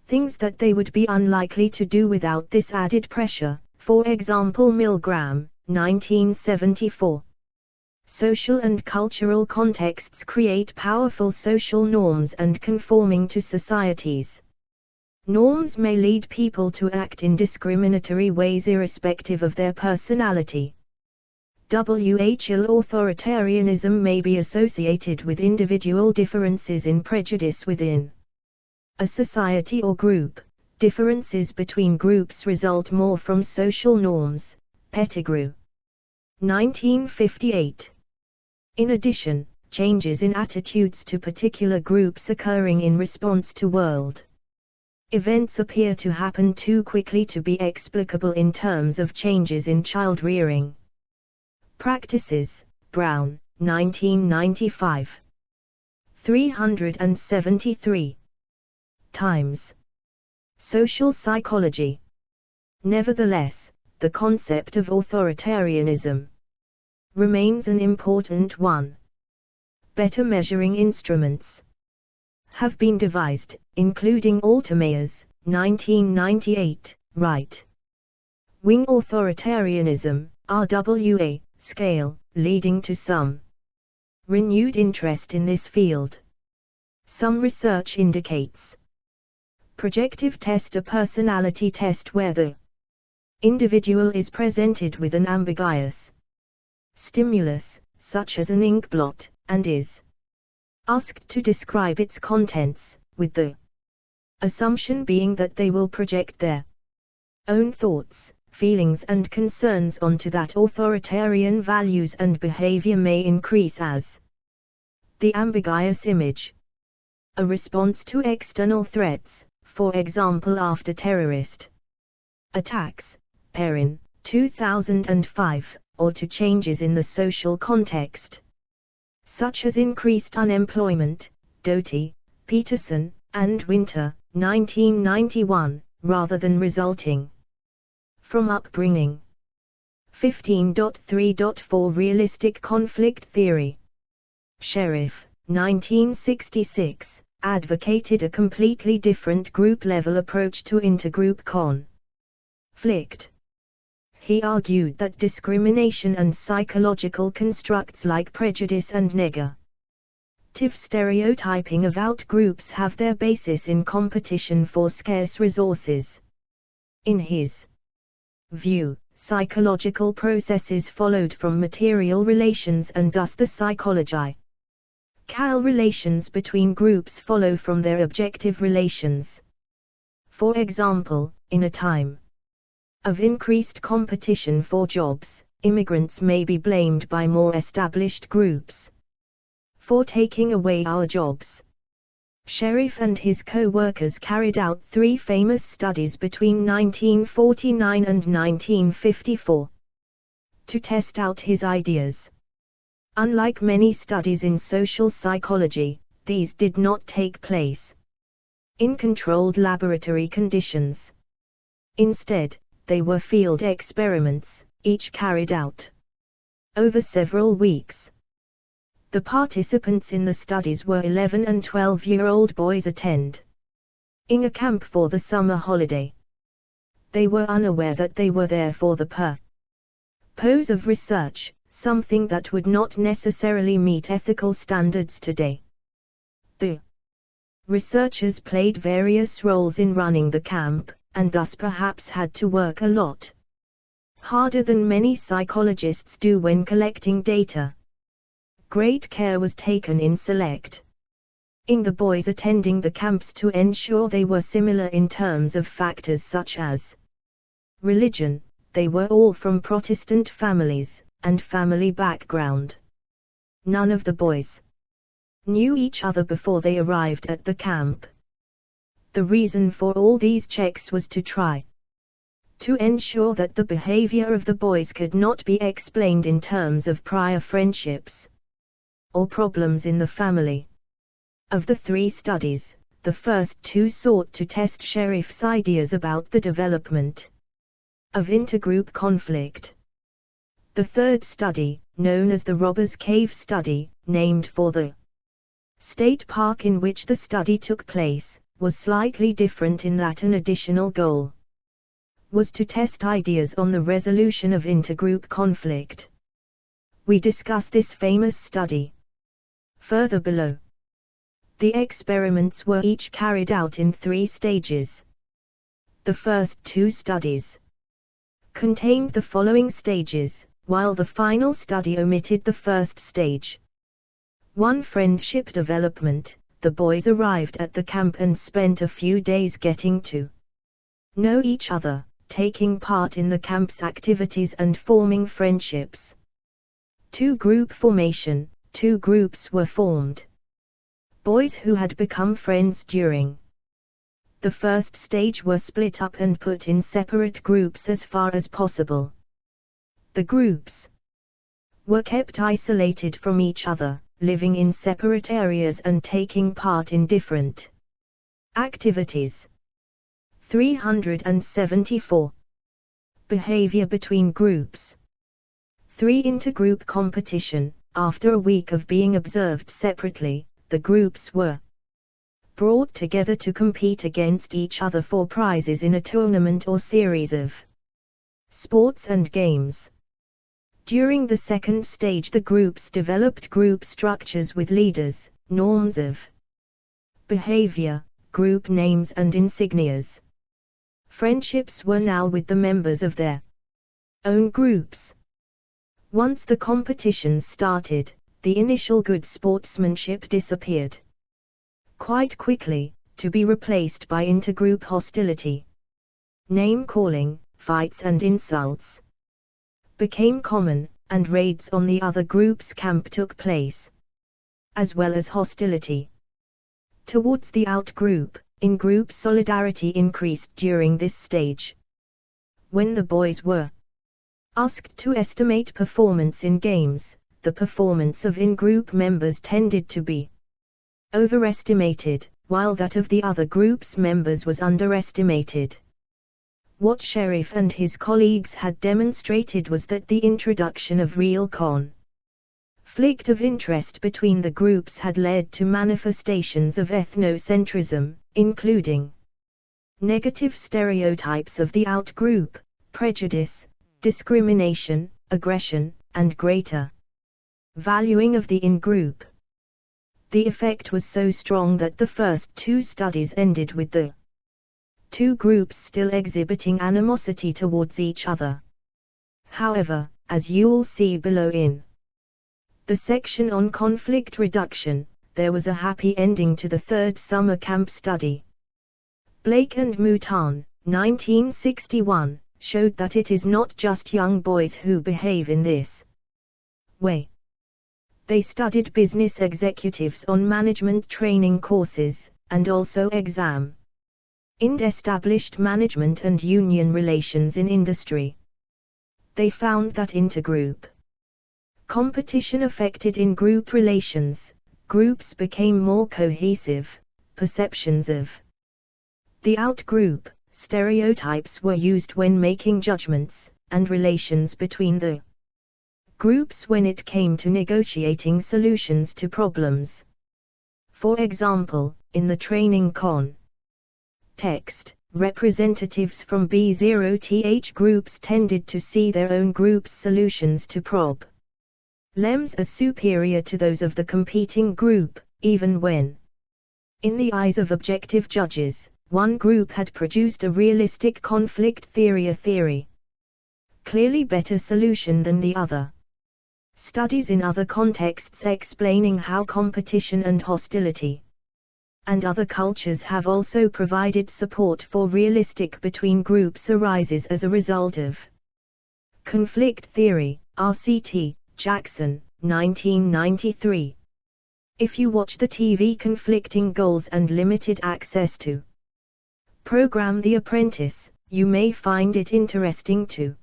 things that they would be unlikely to do without this added pressure. For example, Milgram, 1974. Social and cultural contexts create powerful social norms, and conforming to society's norms may lead people to act in discriminatory ways irrespective of their personality. Authoritarianism may be associated with individual differences in prejudice within a society or group. Differences between groups result more from social norms. Pettigrew, 1958. In addition, changes in attitudes to particular groups occurring in response to world events appear to happen too quickly to be explicable in terms of changes in child rearing practices. Brown, 1995. 373. Times. Social psychology. Nevertheless, the concept of authoritarianism remains an important one. Better measuring instruments have been devised, including Altemeyer's, 1998, right-wing authoritarianism, RWA, scale, leading to some renewed interest in this field. Some research indicates projective test, a personality test where the individual is presented with an ambiguous stimulus, such as an ink blot, and is asked to describe its contents, with the assumption being that they will project their own thoughts, feelings and concerns onto that. Authoritarian values and behavior may increase as the ambiguous image, a response to external threats, for example after terrorist attacks, Perrin, 2005, or to changes in the social context, such as increased unemployment, Doty, Peterson, and Winter, 1991, rather than resulting from upbringing. 15.3.4 Realistic conflict theory. Sheriff, 1966, advocated a completely different group-level approach to intergroup conflict. He argued that discrimination and psychological constructs like prejudice and negative stereotyping of outgroups have their basis in competition for scarce resources. In his view, psychological processes followed from material relations, and thus the psychological relations between groups follow from their objective relations. For example, in a time of increased competition for jobs, immigrants may be blamed by more established groups for taking away our jobs. Sheriff and his co-workers carried out 3 famous studies between 1949 and 1954 to test out his ideas. Unlike many studies in social psychology, these did not take place in controlled laboratory conditions. Instead, they were field experiments, each carried out over several weeks. The participants in the studies were 11 and 12-year-old boys attending a camp for the summer holiday. They were unaware that they were there for the purpose of research, something that would not necessarily meet ethical standards today. The researchers played various roles in running the camp, and thus perhaps had to work a lot harder than many psychologists do when collecting data. Great care was taken in selecting the boys attending the camps to ensure they were similar in terms of factors such as religion. They were all from Protestant families and family background. None of the boys knew each other before they arrived at the camp. The reason for all these checks was to try to ensure that the behavior of the boys could not be explained in terms of prior friendships or problems in the family. Of the 3 studies, the first 2 sought to test Sheriff's ideas about the development of intergroup conflict. The third study, known as the Robbers Cave study, named for the state park in which the study took place, was slightly different in that an additional goal was to test ideas on the resolution of intergroup conflict. We discuss this famous study further below. The experiments were each carried out in 3 stages. The first 2 studies contained the following stages, while the final study omitted the first stage. 1. Friendship development. The boys arrived at the camp and spent a few days getting to know each other, taking part in the camp's activities and forming friendships. 2. Group formation. 2 groups were formed. Boys who had become friends during the first stage were split up and put in separate groups as far as possible. The groups were kept isolated from each other, living in separate areas and taking part in different activities. 374. Behavior between groups. 3. Intergroup competition. After a week of being observed separately, the groups were brought together to compete against each other for prizes in a tournament or series of sports and games. During the second stage, the groups developed group structures with leaders, norms of behavior, group names and insignias. Friendships were now with the members of their own groups. Once the competitions started, the initial good sportsmanship disappeared quite quickly, to be replaced by intergroup hostility. Name-calling, fights and insults became common, and raids on the other group's camp took place, as well as hostility towards the out-group. in-group solidarity increased during this stage. When the boys were asked to estimate performance in games, the performance of in-group members tended to be overestimated, while that of the other group's members was underestimated. What Sheriff and his colleagues had demonstrated was that the introduction of real conflict of interest between the groups had led to manifestations of ethnocentrism, including negative stereotypes of the out-group, prejudice, discrimination, aggression, and greater valuing of the in-group. The effect was so strong that the first two studies ended with the two groups still exhibiting animosity towards each other. However, as you'll see below in the section on conflict reduction, there was a happy ending to the third summer camp study. Blake and Mouton, 1961, showed that it is not just young boys who behave in this way. They studied business executives on management training courses, and also examined established management and union relations in industry. They found that intergroup competition affected in-group relations, groups became more cohesive, perceptions of the out-group stereotypes were used when making judgments, and relations between the groups when it came to negotiating solutions to problems. For example, in the training context, representatives from B0th groups tended to see their own group's solutions to problems as superior to those of the competing group, even when, in the eyes of objective judges, one group had produced a realistic conflict theory clearly better solution than the other. Studies in other contexts explaining how competition and hostility and other cultures have also provided support for realistic between groups arises as a result of conflict theory, RCT, Jackson, 1993. If you watch the TV Conflicting Goals and Limited Access to program The Apprentice, you may find it interesting to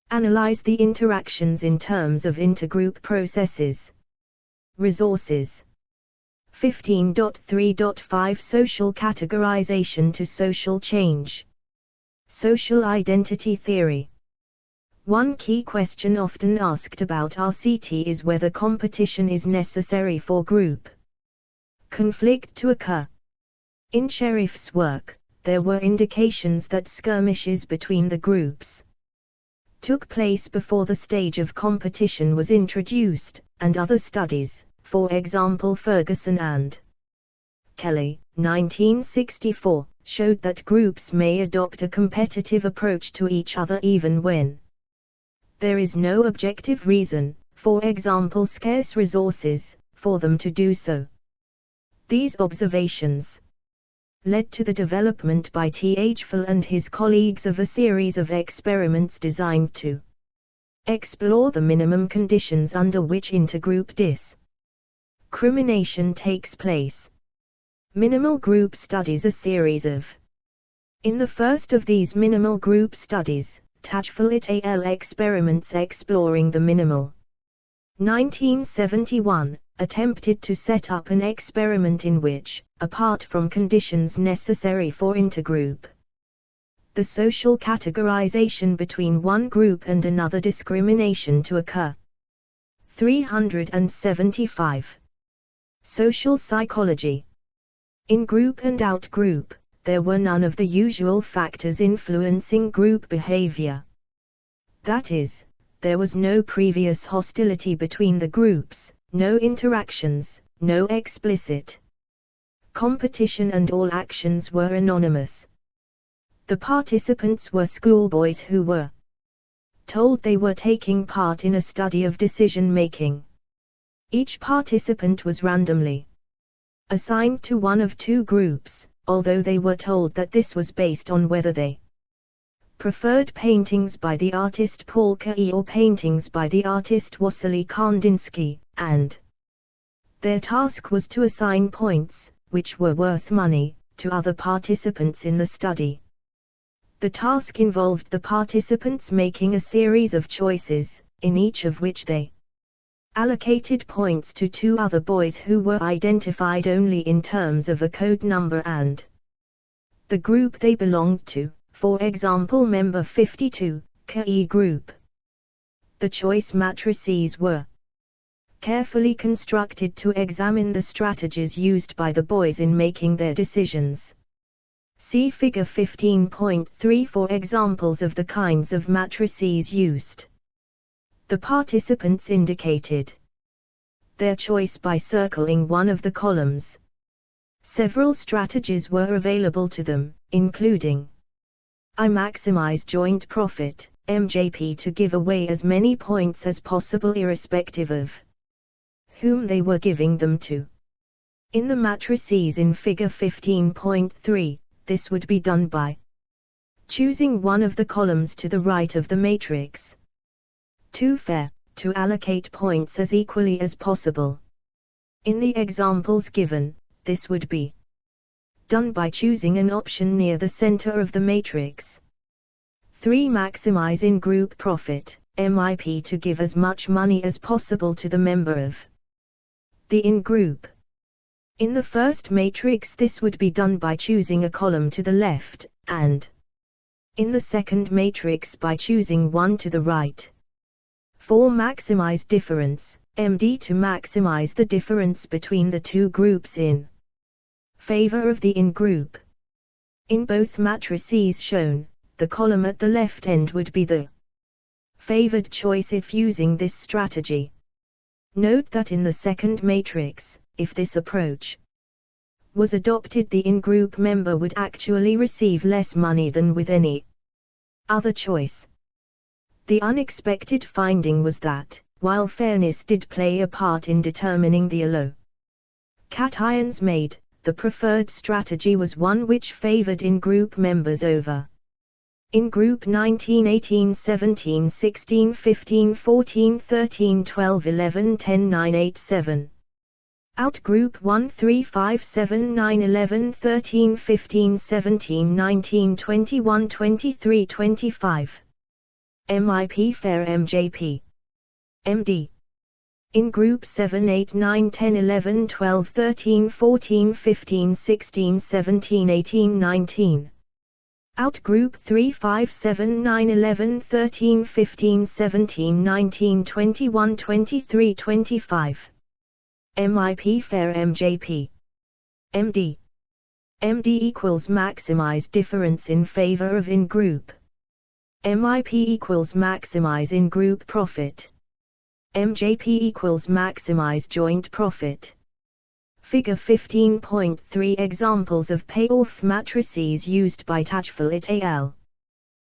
analyze the interactions in terms of intergroup processes. Resources 15.3.5 Social Categorization to Social Change. Social Identity Theory. One key question often asked about RCT is whether competition is necessary for group conflict to occur. In Sheriff's work, there were indications that skirmishes between the groups took place before the stage of competition was introduced, and other studies, for example Ferguson and Kelly, 1964, showed that groups may adopt a competitive approach to each other even when there is no objective reason, for example scarce resources, for them to do so. These observations led to the development by Phil and his colleagues of a series of experiments designed to explore the minimum conditions under which intergroup discrimination takes place. Minimal group studies, a series of. In the first of these minimal group studies, Phil et al. Experiments exploring the minimal 1971, attempted to set up an experiment in which, apart from conditions necessary for intergroup, the social categorization between one group and another discrimination to occur. 375. Social psychology. In group and out-group, there were none of the usual factors influencing group behavior. That is, there was no previous hostility between the groups, no interactions, no explicit competition, and all actions were anonymous. The participants were schoolboys who were told they were taking part in a study of decision-making. Each participant was randomly assigned to one of two groups, although they were told that this was based on whether they preferred paintings by the artist Paul Klee or paintings by the artist Wassily Kandinsky, and their task was to assign points, which were worth money, to other participants in the study. The task involved the participants making a series of choices, in each of which they allocated points to two other boys who were identified only in terms of a code number and the group they belonged to, for example member 52, KE group. The choice matrices were carefully constructed to examine the strategies used by the boys in making their decisions. See Figure 15.3 for examples of the kinds of matrices used. The participants indicated their choice by circling one of the columns. Several strategies were available to them, including I maximize joint profit, MJP, to give away as many points as possible irrespective of whom they were giving them to. In the matrices in Figure 15.3, this would be done by choosing one of the columns to the right of the matrix. 2 fair, to allocate points as equally as possible. In the examples given, this would be done by choosing an option near the center of the matrix. 3 maximize in-group profit, MIP, to give as much money as possible to the member of the in-group. In the first matrix this would be done by choosing a column to the left, and in the second matrix by choosing one to the right. 4 maximize difference, MD, to maximize the difference between the two groups in favor of the in-group. In both matrices shown, the column at the left end would be the favored choice if using this strategy. Note that in the second matrix, if this approach was adopted, the in-group member would actually receive less money than with any other choice. The unexpected finding was that, while fairness did play a part in determining the allocations made, the preferred strategy was one which favored in-group members over in-group 19, 18, 17, 16, 15, 14, 13, 12, 11, 10, 9, 8, 7. Out-group 1, 3, 5, 7, 9, 11, 13, 15, 17, 19, 21, 23, 25. MIP fair, MJP. MD. In group 7, 8, 9, 10, 11, 12, 13, 14, 15, 16, 17, 18, 19. Out group 3, 5, 7, 9, 11, 13, 15, 17, 19, 21, 23, 25. MIP fair, MJP. MD. MD equals maximize difference in favor of in-group. MIP equals maximize in-group profit. MJP equals maximize joint profit. Figure 15.3 Examples of payoff matrices used by Tajfel et al.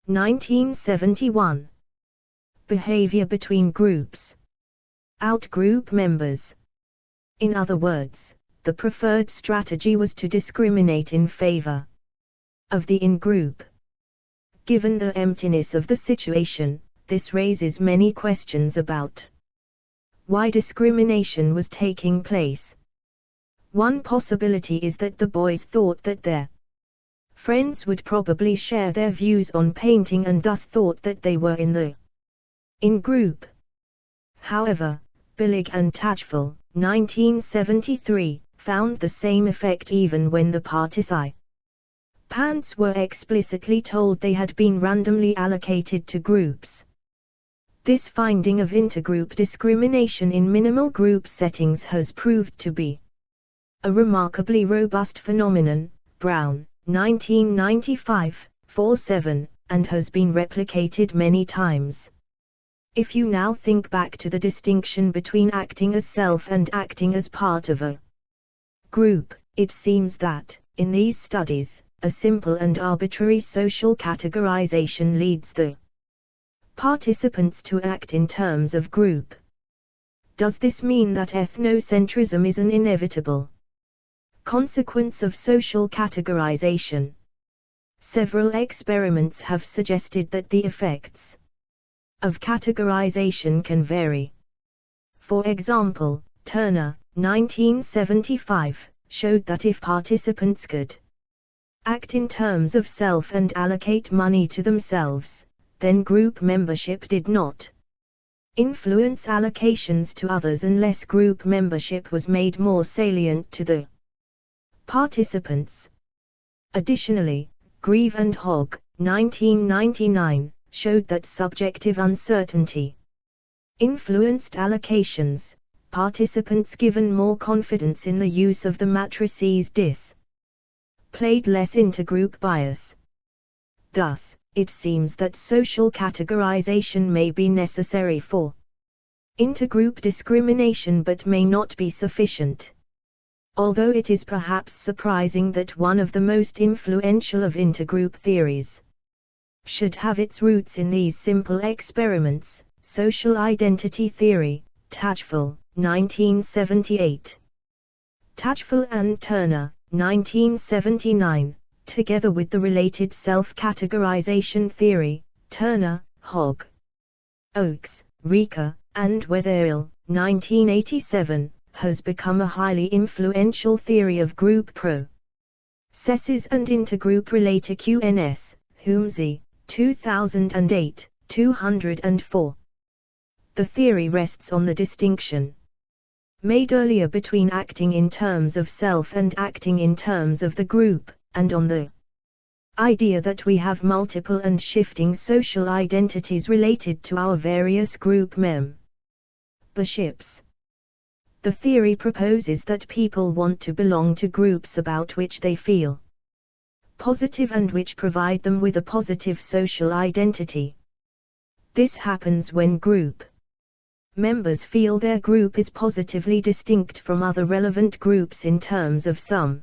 1971. Behavior between groups. Out-group members. In other words, the preferred strategy was to discriminate in favor of the in-group. Given the emptiness of the situation, this raises many questions about why discrimination was taking place. One possibility is that the boys thought that their friends would probably share their views on painting and thus thought that they were in the in-group. However, Billig and Tajfel, 1973, found the same effect even when the participants were explicitly told they had been randomly allocated to groups. This finding of intergroup discrimination in minimal group settings has proved to be a remarkably robust phenomenon, Brown, 1995, 47, and has been replicated many times. If you now think back to the distinction between acting as self and acting as part of a group, it seems that, in these studies, a simple and arbitrary social categorization leads the participants to act in terms of group. Does this mean that ethnocentrism is an inevitable consequence of social categorization? Several experiments have suggested that the effects of categorization can vary. For example, Turner, 1975, showed that if participants could act in terms of self and allocate money to themselves, then group membership did not influence allocations to others unless group membership was made more salient to the participants. Additionally, Grieve and Hogg, 1999, showed that subjective uncertainty influenced allocations. Participants given more confidence in the use of the matrices displayed less intergroup bias. Thus, it seems that social categorization may be necessary for intergroup discrimination but may not be sufficient. Although it is perhaps surprising that one of the most influential of intergroup theories should have its roots in these simple experiments, social identity theory, Tajfel, 1978. Tajfel and Turner, 1979, together with the related self-categorization theory, Turner, Hogg, Oakes, Rika, and Wetherill, 1987, has become a highly influential theory of group processes and intergroup related QNS, Humsey, 2008, 204. The theory rests on the distinction made earlier between acting in terms of self and acting in terms of the group, and on the idea that we have multiple and shifting social identities related to our various group memberships. The theory proposes that people want to belong to groups about which they feel positive and which provide them with a positive social identity. This happens when group members feel their group is positively distinct from other relevant groups in terms of some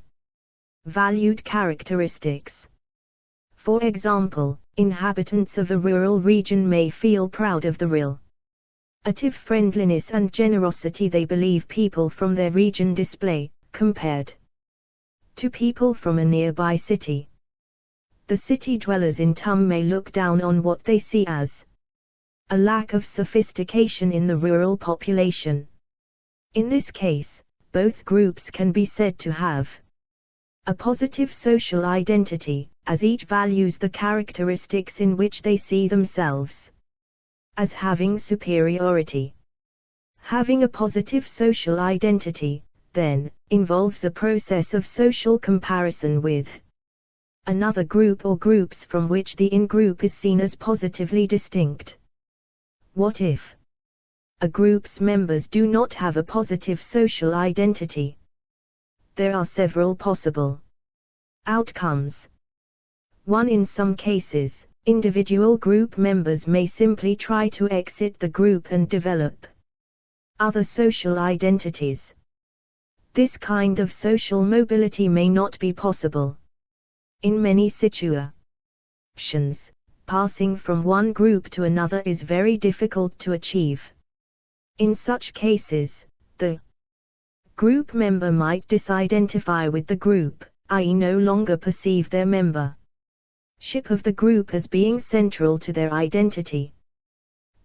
valued characteristics. For example, inhabitants of a rural region may feel proud of the relative friendliness and generosity they believe people from their region display, compared to people from a nearby city. The city dwellers in Tum may look down on what they see as a lack of sophistication in the rural population. In this case, both groups can be said to have a positive social identity, as each values the characteristics in which they see themselves as having superiority. Having a positive social identity, then, involves a process of social comparison with another group or groups from which the in-group is seen as positively distinct. What if a group's members do not have a positive social identity? There are several possible outcomes. 1. In some cases, individual group members may simply try to exit the group and develop other social identities. This kind of social mobility may not be possible. In many situations, passing from one group to another is very difficult to achieve. In such cases, the group member might disidentify with the group, i.e. no longer perceive their membership of the group as being central to their identity.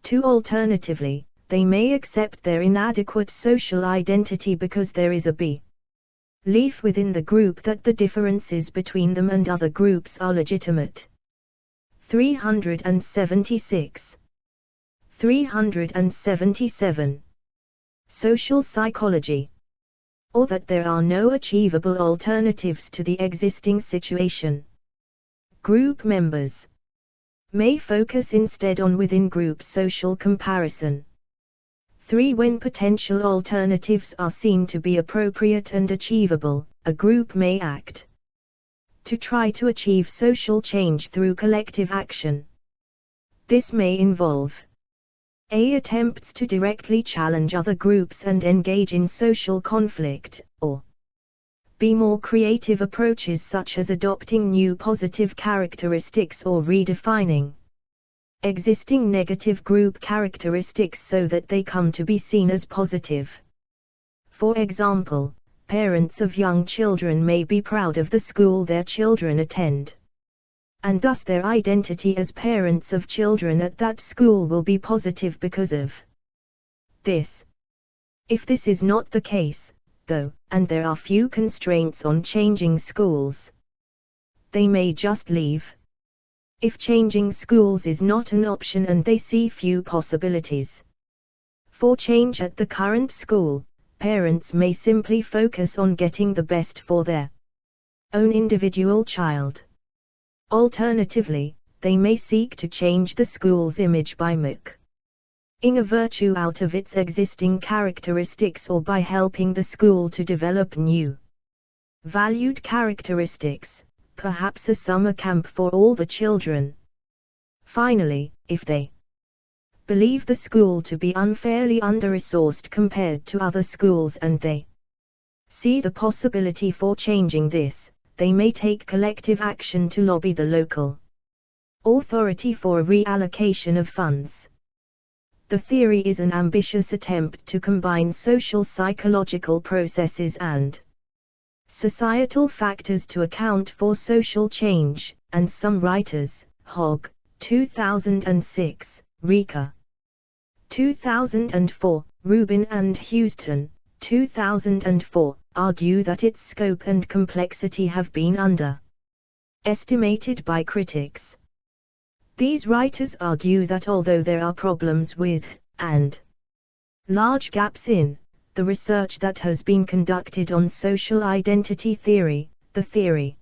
2. Alternatively, they may accept their inadequate social identity because there is a belief within the group that the differences between them and other groups are legitimate. 376. 377. Social psychology. Or that there are no achievable alternatives to the existing situation. Group members may focus instead on within-group social comparison. 3. When potential alternatives are seen to be appropriate and achievable, a group may act to try to achieve social change through collective action. This may involve A. Attempts to directly challenge other groups and engage in social conflict, or B. More creative approaches such as adopting new positive characteristics or redefining existing negative group characteristics so that they come to be seen as positive. For example, parents of young children may be proud of the school their children attend, and thus their identity as parents of children at that school will be positive because of this. If this is not the case, though, and there are few constraints on changing schools, they may just leave. If changing schools is not an option and they see few possibilities for change at the current school, parents may simply focus on getting the best for their own individual child. Alternatively, they may seek to change the school's image by making a virtue out of its existing characteristics or by helping the school to develop new valued characteristics, perhaps a summer camp for all the children. Finally, if they believe the school to be unfairly under-resourced compared to other schools and they see the possibility for changing this, they may take collective action to lobby the local authority for a reallocation of funds. The theory is an ambitious attempt to combine social psychological processes and societal factors to account for social change, and some writers, Hogg, 2006, Rika, 2004, Rubin and Houston, 2004, argue that its scope and complexity have been underestimated by critics. These writers argue that although there are problems with, and large gaps in, the research that has been conducted on social identity theory, the theory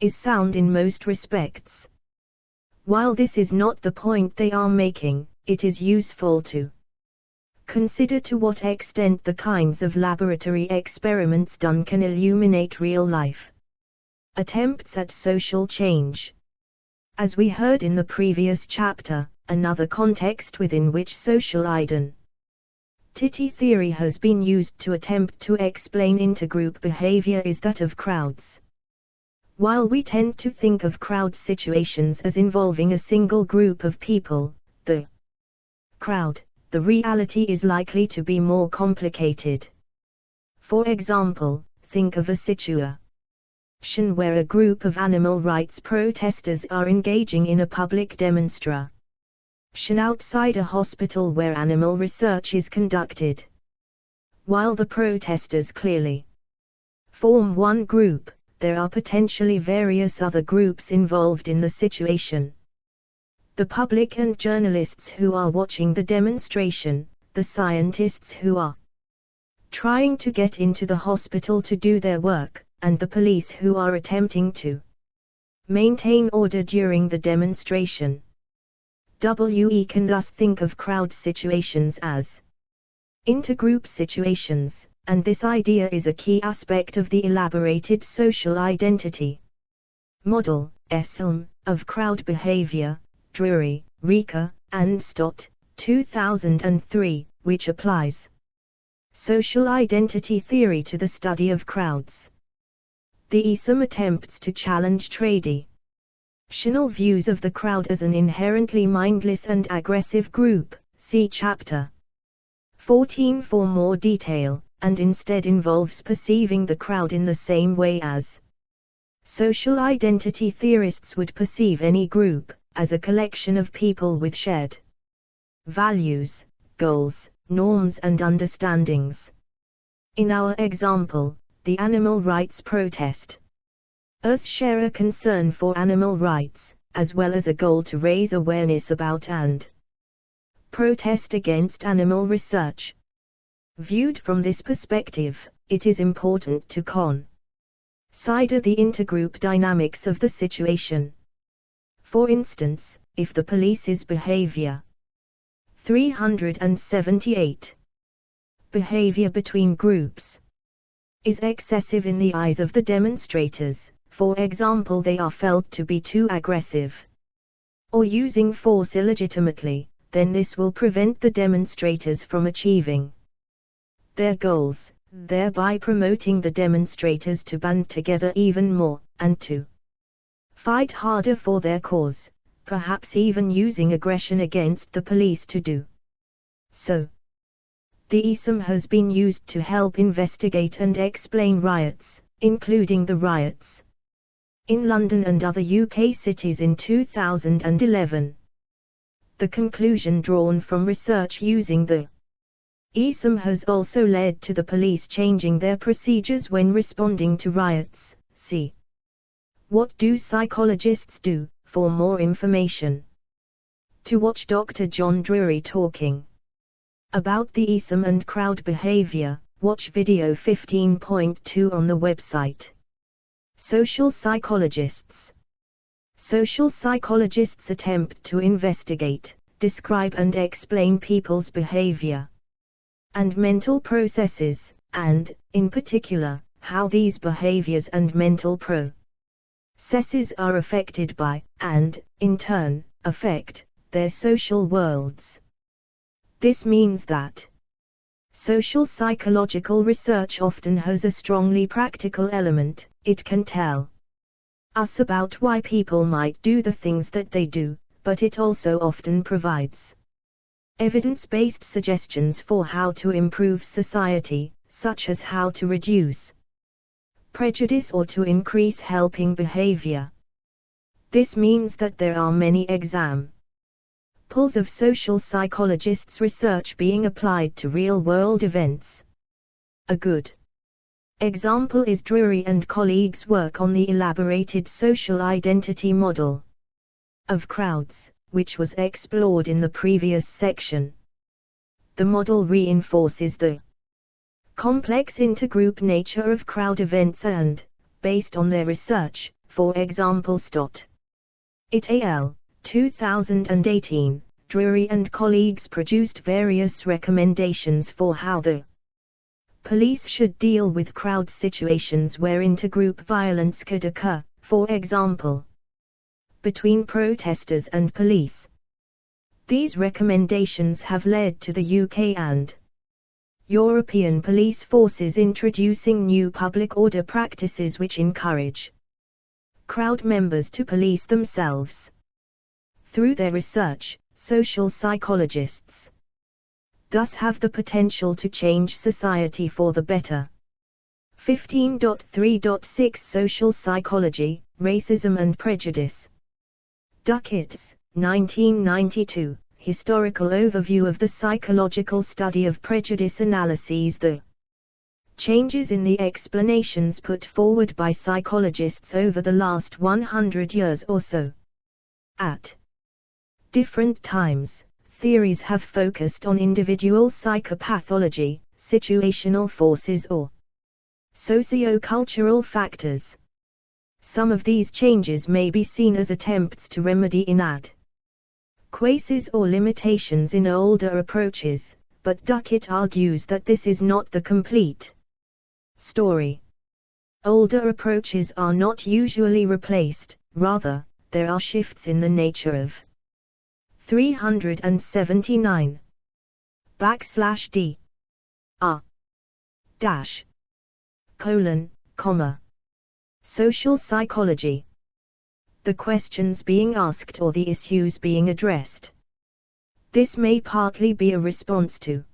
is sound in most respects. While this is not the point they are making, it is useful to consider to what extent the kinds of laboratory experiments done can illuminate real-life attempts at social change. As we heard in the previous chapter, another context within which social identity theory has been used to attempt to explain intergroup behavior is that of crowds. While we tend to think of crowd situations as involving a single group of people, the crowd, the reality is likely to be more complicated. For example, think of a situation where a group of animal rights protesters are engaging in a public demonstration outside a hospital where animal research is conducted. While the protesters clearly form one group, there are potentially various other groups involved in the situation. The public and journalists who are watching the demonstration, the scientists who are trying to get into the hospital to do their work, and the police who are attempting to maintain order during the demonstration. We can thus think of crowd situations as intergroup situations, and this idea is a key aspect of the elaborated social identity model, SLM, of crowd behavior, Drury, Rika, and Stott, 2003, which applies social identity theory to the study of crowds. The ESM attempts to challenge traditional views of the crowd as an inherently mindless and aggressive group, see Chapter 14 for more detail, and instead involves perceiving the crowd in the same way as social identity theorists would perceive any group, as a collection of people with shared values, goals, norms and understandings. In our example, the animal rights protest, us share a concern for animal rights, as well as a goal to raise awareness about and protest against animal research. Viewed from this perspective, it is important to consider the intergroup dynamics of the situation. For instance, if the police's behavior 378 behavior between groups is excessive in the eyes of the demonstrators, for example they are felt to be too aggressive or using force illegitimately, then this will prevent the demonstrators from achieving their goals, thereby promoting the demonstrators to band together even more, and to fight harder for their cause, perhaps even using aggression against the police to do so. The ESM has been used to help investigate and explain riots, including the riots in London and other UK cities in 2011. The conclusion drawn from research using the ESM has also led to the police changing their procedures when responding to riots, see What do psychologists do? For more information, to watch Dr. John Drury talking about the ESM and crowd behavior, watch video 15.2 on the website. Social psychologists. Social psychologists attempt to investigate, describe and explain people's behavior and mental processes, and, in particular, how these behaviors and mental processes are affected by, and, in turn, affect, their social worlds. This means that social psychological research often has a strongly practical element. It can tell us about why people might do the things that they do, but it also often provides evidence-based suggestions for how to improve society, such as how to reduce prejudice or to increase helping behavior. This means that there are many examples of social psychologists' research being applied to real-world events. A good example is Drury and colleagues' work on the elaborated social identity model of crowds, which was explored in the previous section. The model reinforces the complex intergroup nature of crowd events and, based on their research, for example it al. 2018, Drury and colleagues produced various recommendations for how the police should deal with crowd situations where intergroup violence could occur, for example, between protesters and police. These recommendations have led to the UK and European police forces introducing new public order practices which encourage crowd members to police themselves. Through their research, social psychologists thus have the potential to change society for the better. 15.3.6 Social Psychology, Racism and Prejudice. Duckett's, 1992, Historical Overview of the Psychological Study of Prejudice Analyses. The changes in the explanations put forward by psychologists over the last 100 years or so. At different times, theories have focused on individual psychopathology, situational forces or socio-cultural factors. Some of these changes may be seen as attempts to remedy inadequacies or limitations in older approaches, but Duckett argues that this is not the complete story. Older approaches are not usually replaced, rather, there are shifts in the nature of 379 /D R dash colon, comma. Social psychology. The questions being asked or the issues being addressed. This may partly be a response to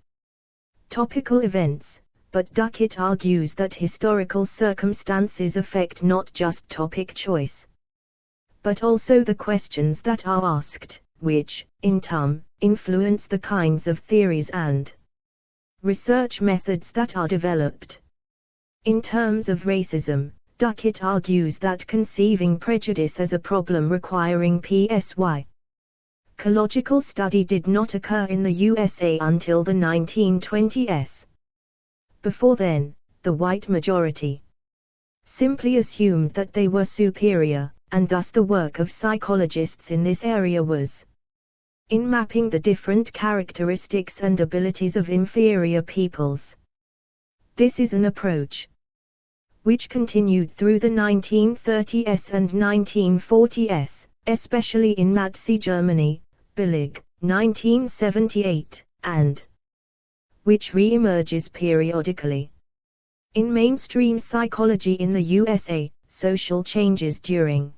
topical events, but Duckett argues that historical circumstances affect not just topic choice, but also the questions that are asked, which, in turn, influence the kinds of theories and research methods that are developed. In terms of racism, Duckett argues that conceiving prejudice as a problem requiring psychological study did not occur in the USA until the 1920s. Before then, the white majority simply assumed that they were superior, and thus the work of psychologists in this area was in mapping the different characteristics and abilities of inferior peoples. This is an approach which continued through the 1930s and 1940s, especially in Nazi Germany, Billig, 1978, and which re-emerges periodically in mainstream psychology in the USA. Social changes during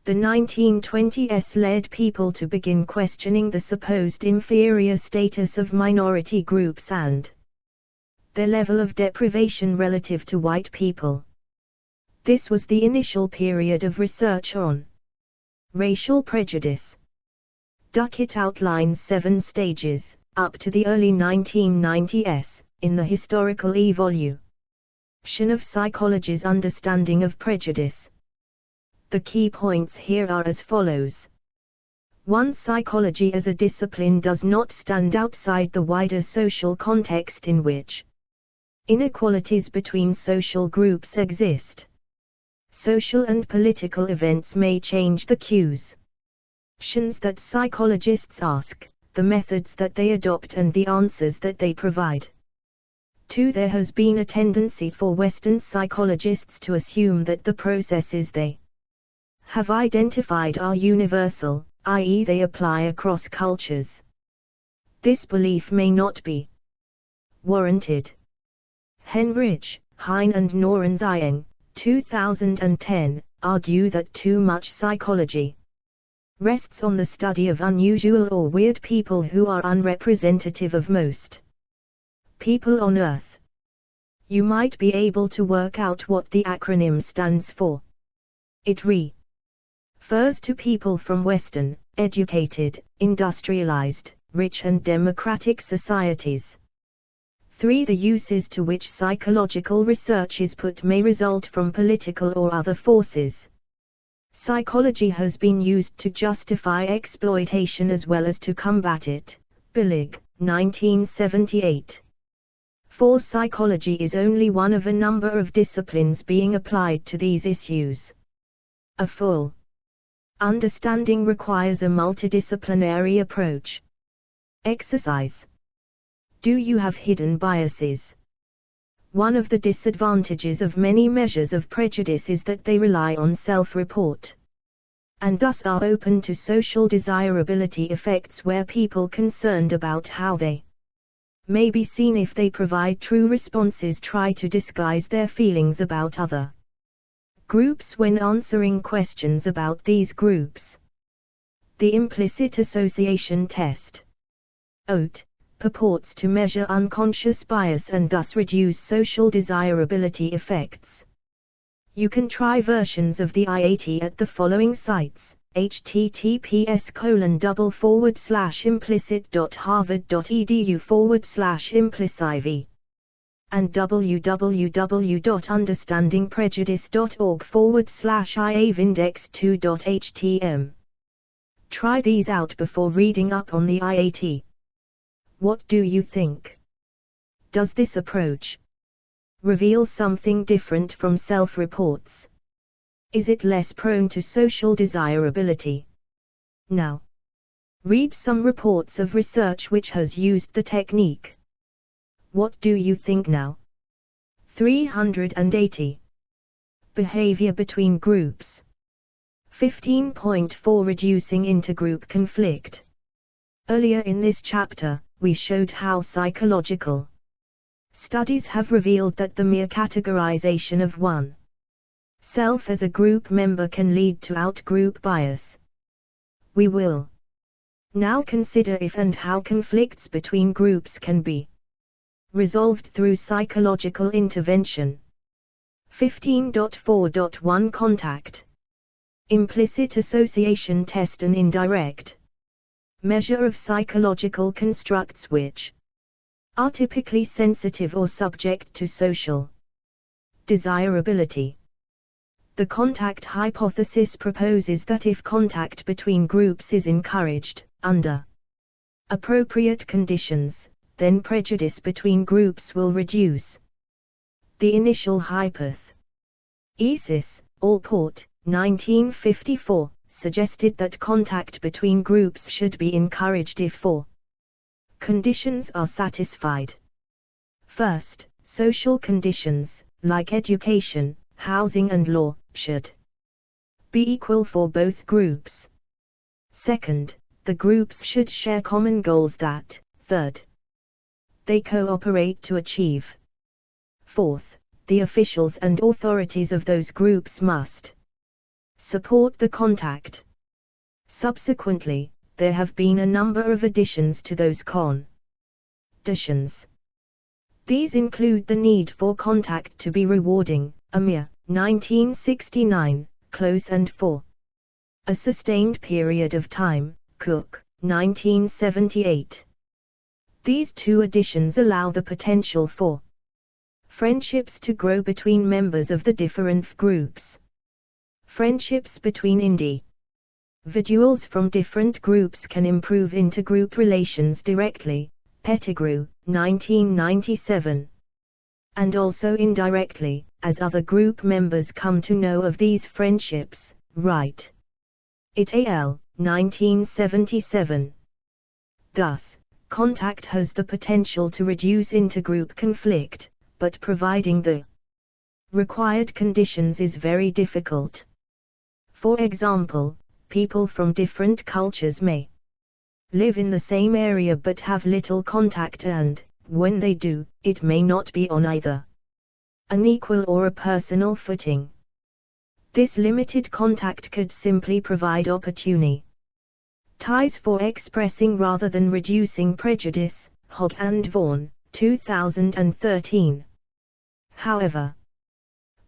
the 1920s led people to begin questioning the supposed inferior status of minority groups and their level of deprivation relative to white people. This was the initial period of research on racial prejudice. Duckett outlines 7 stages, up to the early 1990s, in the historical evolution of psychology's understanding of prejudice. The key points here are as follows. 1. Psychology as a discipline does not stand outside the wider social context in which inequalities between social groups exist. Social and political events may change the questions that psychologists ask, the methods that they adopt and the answers that they provide. 2. There has been a tendency for Western psychologists to assume that the processes they have identified are universal, i.e. they apply across cultures. This belief may not be warranted. Henrich, Hein and Norenzying, 2010, argue that too much psychology rests on the study of unusual or weird people who are unrepresentative of most people on Earth. You might be able to work out what the acronym stands for. It refers to people from Western, educated, industrialized, rich and democratic societies. 3. The uses to which psychological research is put may result from political or other forces. Psychology has been used to justify exploitation as well as to combat it. Billig, 1978. 4. Psychology is only one of a number of disciplines being applied to these issues. A full understanding requires a multidisciplinary approach. Exercise. Do you have hidden biases? One of the disadvantages of many measures of prejudice is that they rely on self-report, and thus are open to social desirability effects where people concerned about how they may be seen if they provide true responses try to disguise their feelings about other groups when answering questions about these groups. The implicit association test (OAT) purports to measure unconscious bias and thus reduce social desirability effects. You can try versions of the IAT at the following sites: https://implicit.harvard.edu/impliciv and www.understandingprejudice.org/iavindex2.htm. Try these out before reading up on the IAT. What do you think? Does this approach reveal something different from self-reports? Is it less prone to social desirability? Now, read some reports of research which has used the technique. What do you think now? 380. Behavior between groups. 15.4 Reducing intergroup conflict. Earlier in this chapter, we showed how psychological studies have revealed that the mere categorization of one self as a group member can lead to out-group bias. We will now consider if and how conflicts between groups can be resolved through psychological intervention. 15.4.1 Contact. Implicit association test. An indirect measure of psychological constructs which are typically sensitive or subject to social desirability. The contact hypothesis proposes that if contact between groups is encouraged, under appropriate conditions, then prejudice between groups will reduce. The initial hypothesis, Allport, 1954, suggested that contact between groups should be encouraged if four conditions are satisfied. First, social conditions, like education, housing and law, should be equal for both groups. Second, the groups should share common goals that, third, they cooperate to achieve. Fourth, the officials and authorities of those groups must support the contact. Subsequently, there have been a number of additions to those conditions. These include the need for contact to be rewarding, Amir, 1969, close and for a sustained period of time, Cook, 1978. These two additions allow the potential for friendships to grow between members of the different groups. Friendships between individuals from different groups can improve intergroup relations directly, Pettigrew, 1997. And also indirectly, as other group members come to know of these friendships, Wright et al., 1977. Thus, contact has the potential to reduce intergroup conflict, but providing the required conditions is very difficult. For example, people from different cultures may live in the same area but have little contact, and, when they do, it may not be on either an equal or a personal footing. This limited contact could simply provide opportunities for expressing rather than reducing prejudice, Hogg and Vaughan, 2013. However,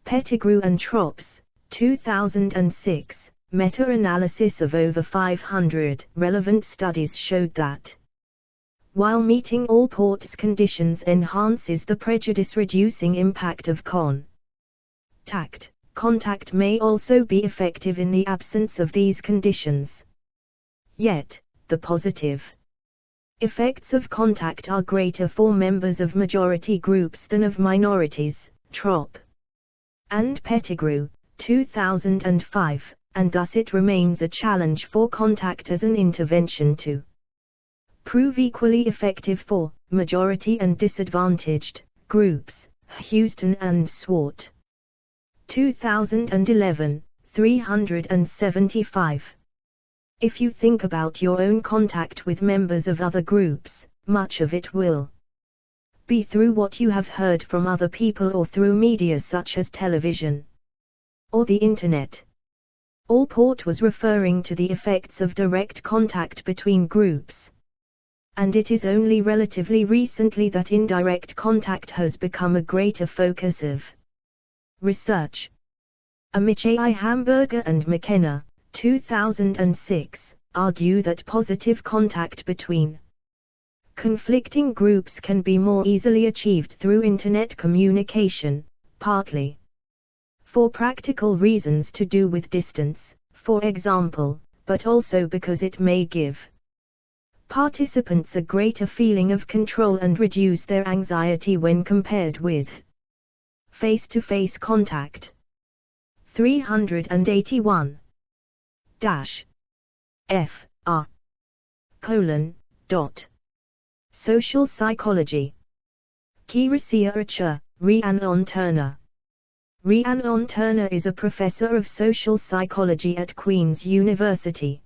Pettigrew and Trops, 2006, meta-analysis of over 500 relevant studies showed that, while meeting all ports conditions enhances the prejudice-reducing impact of contact, contact may also be effective in the absence of these conditions. Yet, the positive effects of contact are greater for members of majority groups than of minorities, Trop and Pettigrew, 2005, and thus it remains a challenge for contact as an intervention to prove equally effective for majority and disadvantaged groups, Houston and Swart, 2011, 375. If you think about your own contact with members of other groups, much of it will be through what you have heard from other people or through media such as television or the internet. Allport was referring to the effects of direct contact between groups. And it is only relatively recently that indirect contact has become a greater focus of research. Amichai Hamburger and McKenna, 2006, argue that positive contact between conflicting groups can be more easily achieved through internet communication, partly for practical reasons to do with distance, for example, but also because it may give participants a greater feeling of control and reduce their anxiety when compared with face-to-face contact. 381. Social Psychology. Key researcher, Rhiannon Turner. Rhiannon Turner is a professor of social psychology at Queen's University,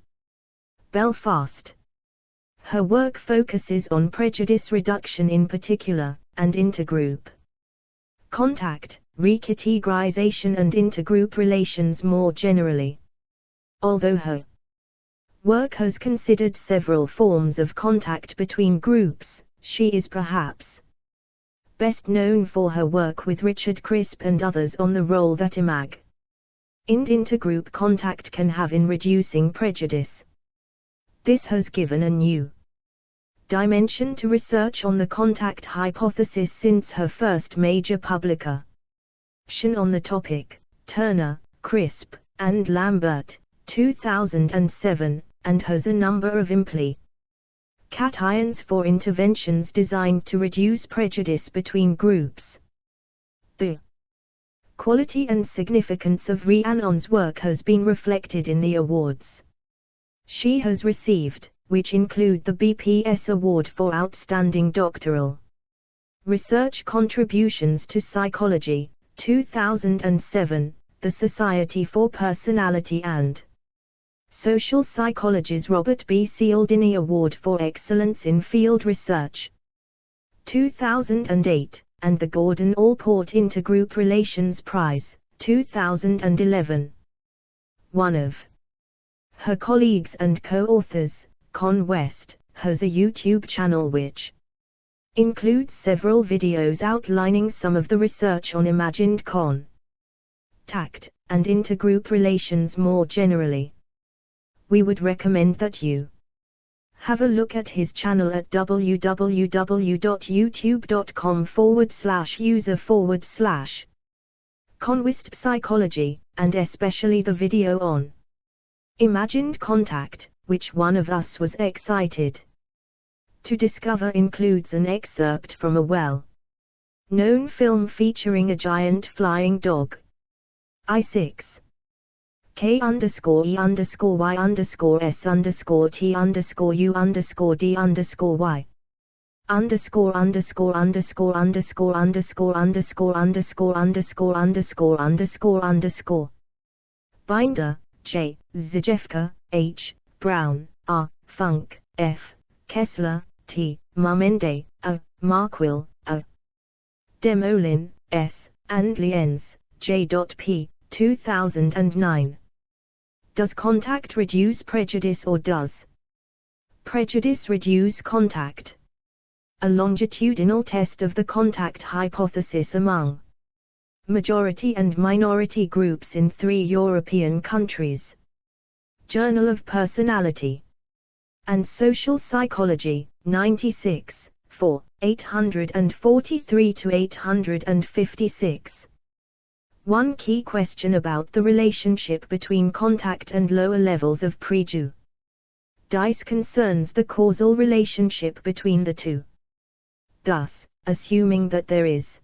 Belfast. Her work focuses on prejudice reduction in particular, and intergroup contact, recategorization and intergroup relations more generally. Although her work has considered several forms of contact between groups, she is perhaps best known for her work with Richard Crisp and others on the role that and intergroup contact can have in reducing prejudice. This has given a new dimension to research on the contact hypothesis since her first major publication on the topic, Turner, Crisp, and Lambert, 2007, and has a number of implications for interventions designed to reduce prejudice between groups. The quality and significance of Rhiannon's work has been reflected in the awards she has received, which include the BPS Award for Outstanding Doctoral Research Contributions to Psychology, 2007, the Society for Personality and Social Psychology's Robert B. Cialdini Award for Excellence in Field Research, 2008, and the Gordon Allport Intergroup Relations Prize, 2011. One of her colleagues and co-authors, Con West, has a YouTube channel which includes several videos outlining some of the research on imagined contact and intergroup relations more generally. We would recommend that you have a look at his channel at www.youtube.com/user/ Conquest psychology, and especially the video on imagined contact, which one of us was excited to discover, includes an excerpt from a well-known film featuring a giant flying dog. I6. K_Y_S_T_U_D_Y Binder, J. Zajewka, H. Brown, R. Funk, F. Kessler, T. Marmende, A. Markwill, A. Demolin, S. and Lienz, J. P. 2009. Does contact reduce prejudice, or does prejudice reduce contact? A longitudinal test of the contact hypothesis among majority and minority groups in 3 European countries. Journal of Personality and Social Psychology, 96, 4, 843–856. One key question about the relationship between contact and lower levels of prejudice concerns the causal relationship between the two. Thus, assuming that there is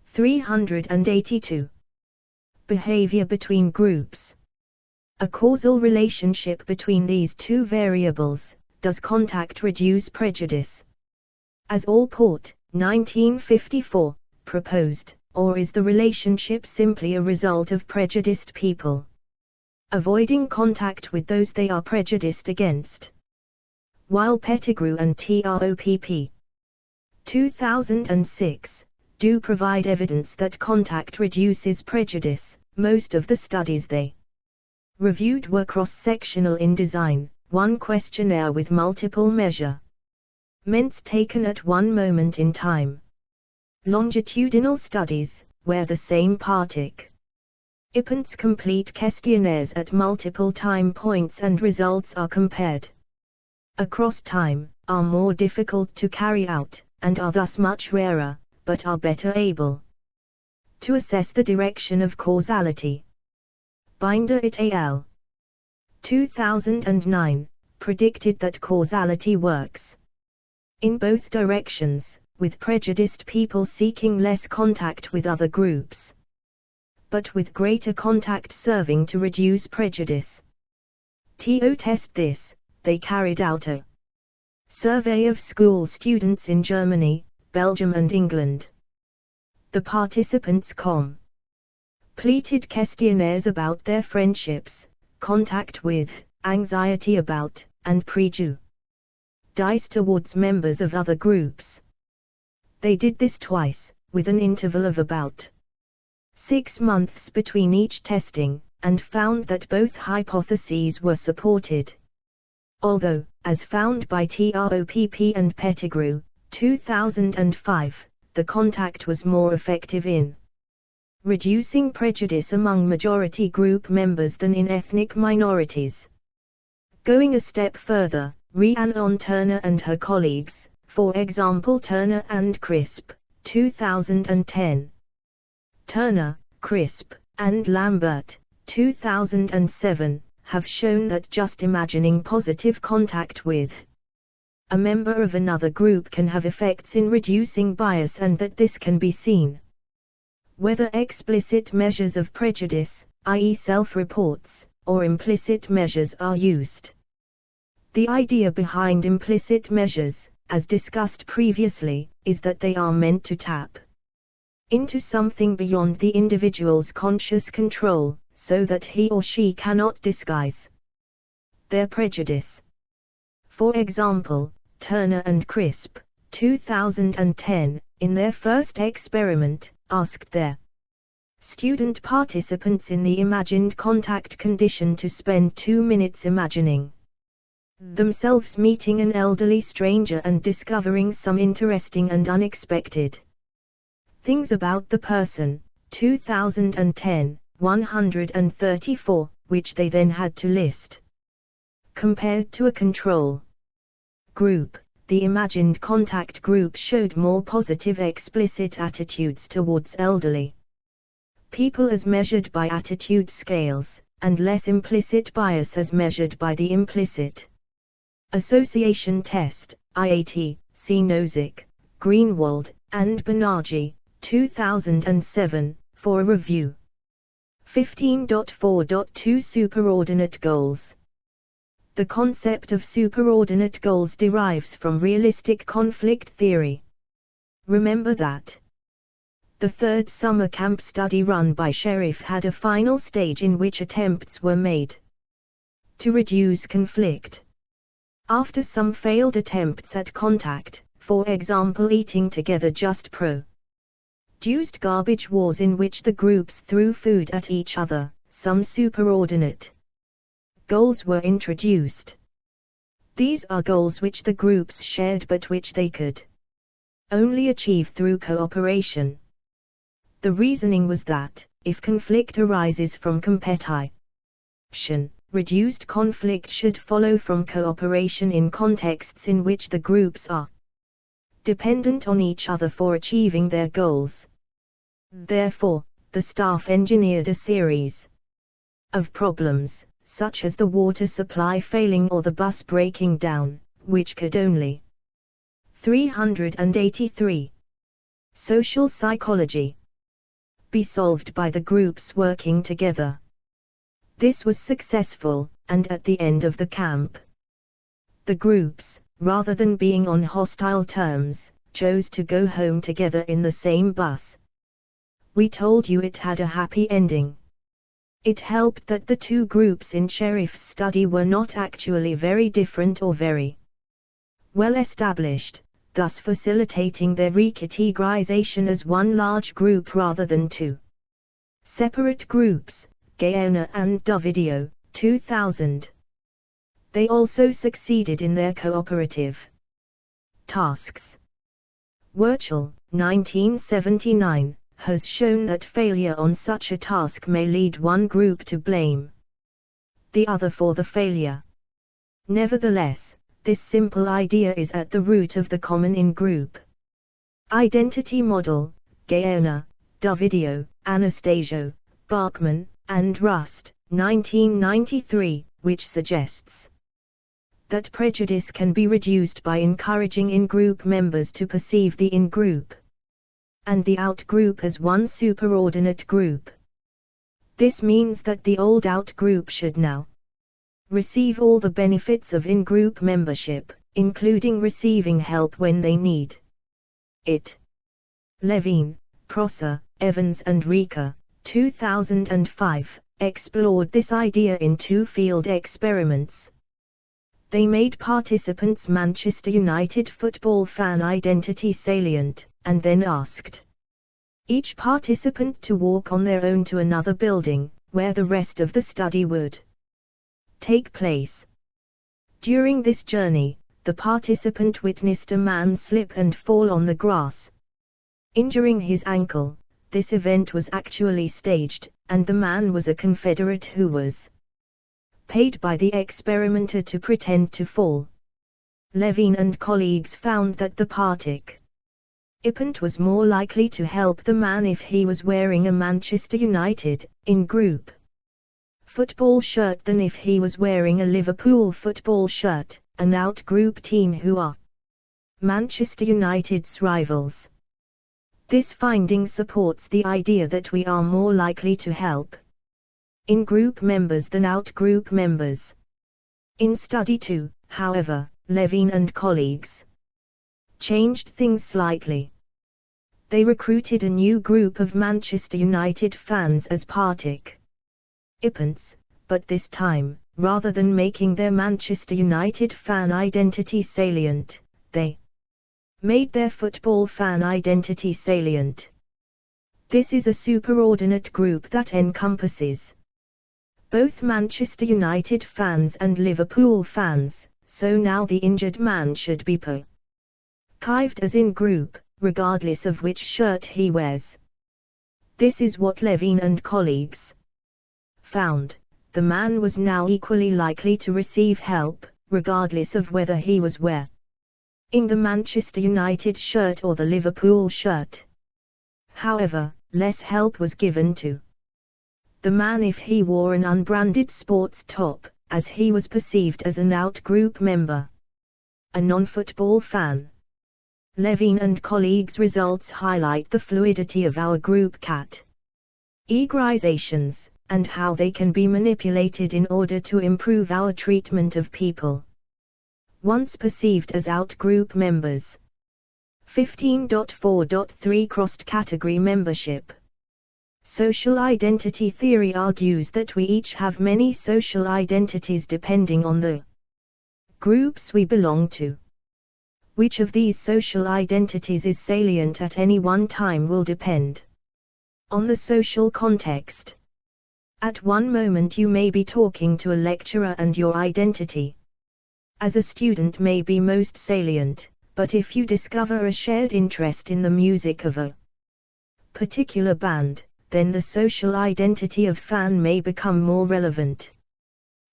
382 behavior between groups, a causal relationship between these two variables, does contact reduce prejudice? As Allport, 1954, proposed, or is the relationship simply a result of prejudiced people avoiding contact with those they are prejudiced against? While Pettigrew and TROPP 2006 do provide evidence that contact reduces prejudice, most of the studies they reviewed were cross-sectional in design, one questionnaire with multiple measurements taken at one moment in time. Longitudinal studies, where the same participants complete questionnaires at multiple time points and results are compared across time, are more difficult to carry out, and are thus much rarer, but are better able to assess the direction of causality. Binder et al. 2009, predicted that causality works in both directions, with prejudiced people seeking less contact with other groups, but with greater contact serving to reduce prejudice. To test this, they carried out a survey of school students in Germany, Belgium and England. The participants completed questionnaires about their friendships, contact with, anxiety about, and prejudice towards members of other groups. They did this twice, with an interval of about 6 months between each testing, and found that both hypotheses were supported. Although, as found by TROPP and Pettigrew, 2005, the contact was more effective in reducing prejudice among majority group members than in ethnic minorities. Going a step further, Rhiannon Turner and her colleagues, for example Turner and Crisp, 2010. Turner, Crisp, and Lambert, 2007, have shown that just imagining positive contact with a member of another group can have effects in reducing bias, and that this can be seen whether explicit measures of prejudice, i.e. self-reports, or implicit measures are used. The idea behind implicit measures, as discussed previously, is that they are meant to tap into something beyond the individual's conscious control, so that he or she cannot disguise their prejudice. For example, Turner and Crisp, 2010, in their first experiment, asked their student participants in the imagined contact condition to spend 2 minutes imagining themselves meeting an elderly stranger and discovering some interesting and unexpected things about the person. 2010, 134, which they then had to list. Compared to a control group, the imagined contact group showed more positive explicit attitudes towards elderly people as measured by attitude scales, and less implicit bias as measured by the implicit association test, IAT, C. Nozick, Greenwald, and Banerjee, 2007, for a review. 15.4.2 Superordinate goals. The concept of superordinate goals derives from realistic conflict theory. Remember that the third summer camp study run by Sheriff had a final stage in which attempts were made to reduce conflict. After some failed attempts at contact, for example eating together just produced garbage wars in which the groups threw food at each other, some superordinate goals were introduced. These are goals which the groups shared but which they could only achieve through cooperation. The reasoning was that, if conflict arises from competition, reduced conflict should follow from cooperation in contexts in which the groups are dependent on each other for achieving their goals. Therefore, the staff engineered a series of problems, such as the water supply failing or the bus breaking down, which could only 383. Social psychology. Be solved by the groups working together. This was successful, and at the end of the camp, the groups, rather than being on hostile terms, chose to go home together in the same bus. We told you it had a happy ending. It helped that the two groups in Sheriff's study were not actually very different or very well established, thus facilitating their recategorization as one large group rather than two separate groups, Gaona and Dovidio, 2000. They also succeeded in their cooperative tasks. Wurchel, 1979, has shown that failure on such a task may lead one group to blame the other for the failure. Nevertheless, this simple idea is at the root of the common in-group identity model, Gaona, Dovidio, Anastasio, Bachman, and Rust, 1993, which suggests that prejudice can be reduced by encouraging in-group members to perceive the in-group and the out-group as one superordinate group. This means that the old out-group should now receive all the benefits of in-group membership, including receiving help when they need it. Levine, Prosser, Evans and Rika, 2005, explored this idea in two field experiments. They made participants' Manchester United football fan identity salient, and then asked each participant to walk on their own to another building, where the rest of the study would take place. During this journey, the participant witnessed a man slip and fall on the grass, injuring his ankle. This event was actually staged, and the man was a Confederate who was paid by the experimenter to pretend to fall. Levine and colleagues found that the participant was more likely to help the man if he was wearing a Manchester United, in-group football shirt than if he was wearing a Liverpool football shirt, an out-group team who are Manchester United's rivals. This finding supports the idea that we are more likely to help in-group members than out-group members. In Study 2, however, Levine and colleagues changed things slightly. They recruited a new group of Manchester United fans as participants, but this time, rather than making their Manchester United fan identity salient, they made their football fan identity salient. This is a superordinate group that encompasses both Manchester United fans and Liverpool fans, so now the injured man should be perceived as in-group, regardless of which shirt he wears. This is what Levine and colleagues found. The man was now equally likely to receive help, regardless of whether he was wearing the Manchester United shirt or the Liverpool shirt. However, less help was given to the man if he wore an unbranded sports top, as he was perceived as an out-group member, a non-football fan. Levine and colleagues' results highlight the fluidity of our group categorizations, and how they can be manipulated in order to improve our treatment of people once perceived as out-group members. 15.4.3 Cross-category membership. Social identity theory argues that we each have many social identities depending on the groups we belong to. Which of these social identities is salient at any one time will depend on the social context. At one moment you may be talking to a lecturer and your identity as a student may be most salient, but if you discover a shared interest in the music of a particular band, then the social identity of fan may become more relevant.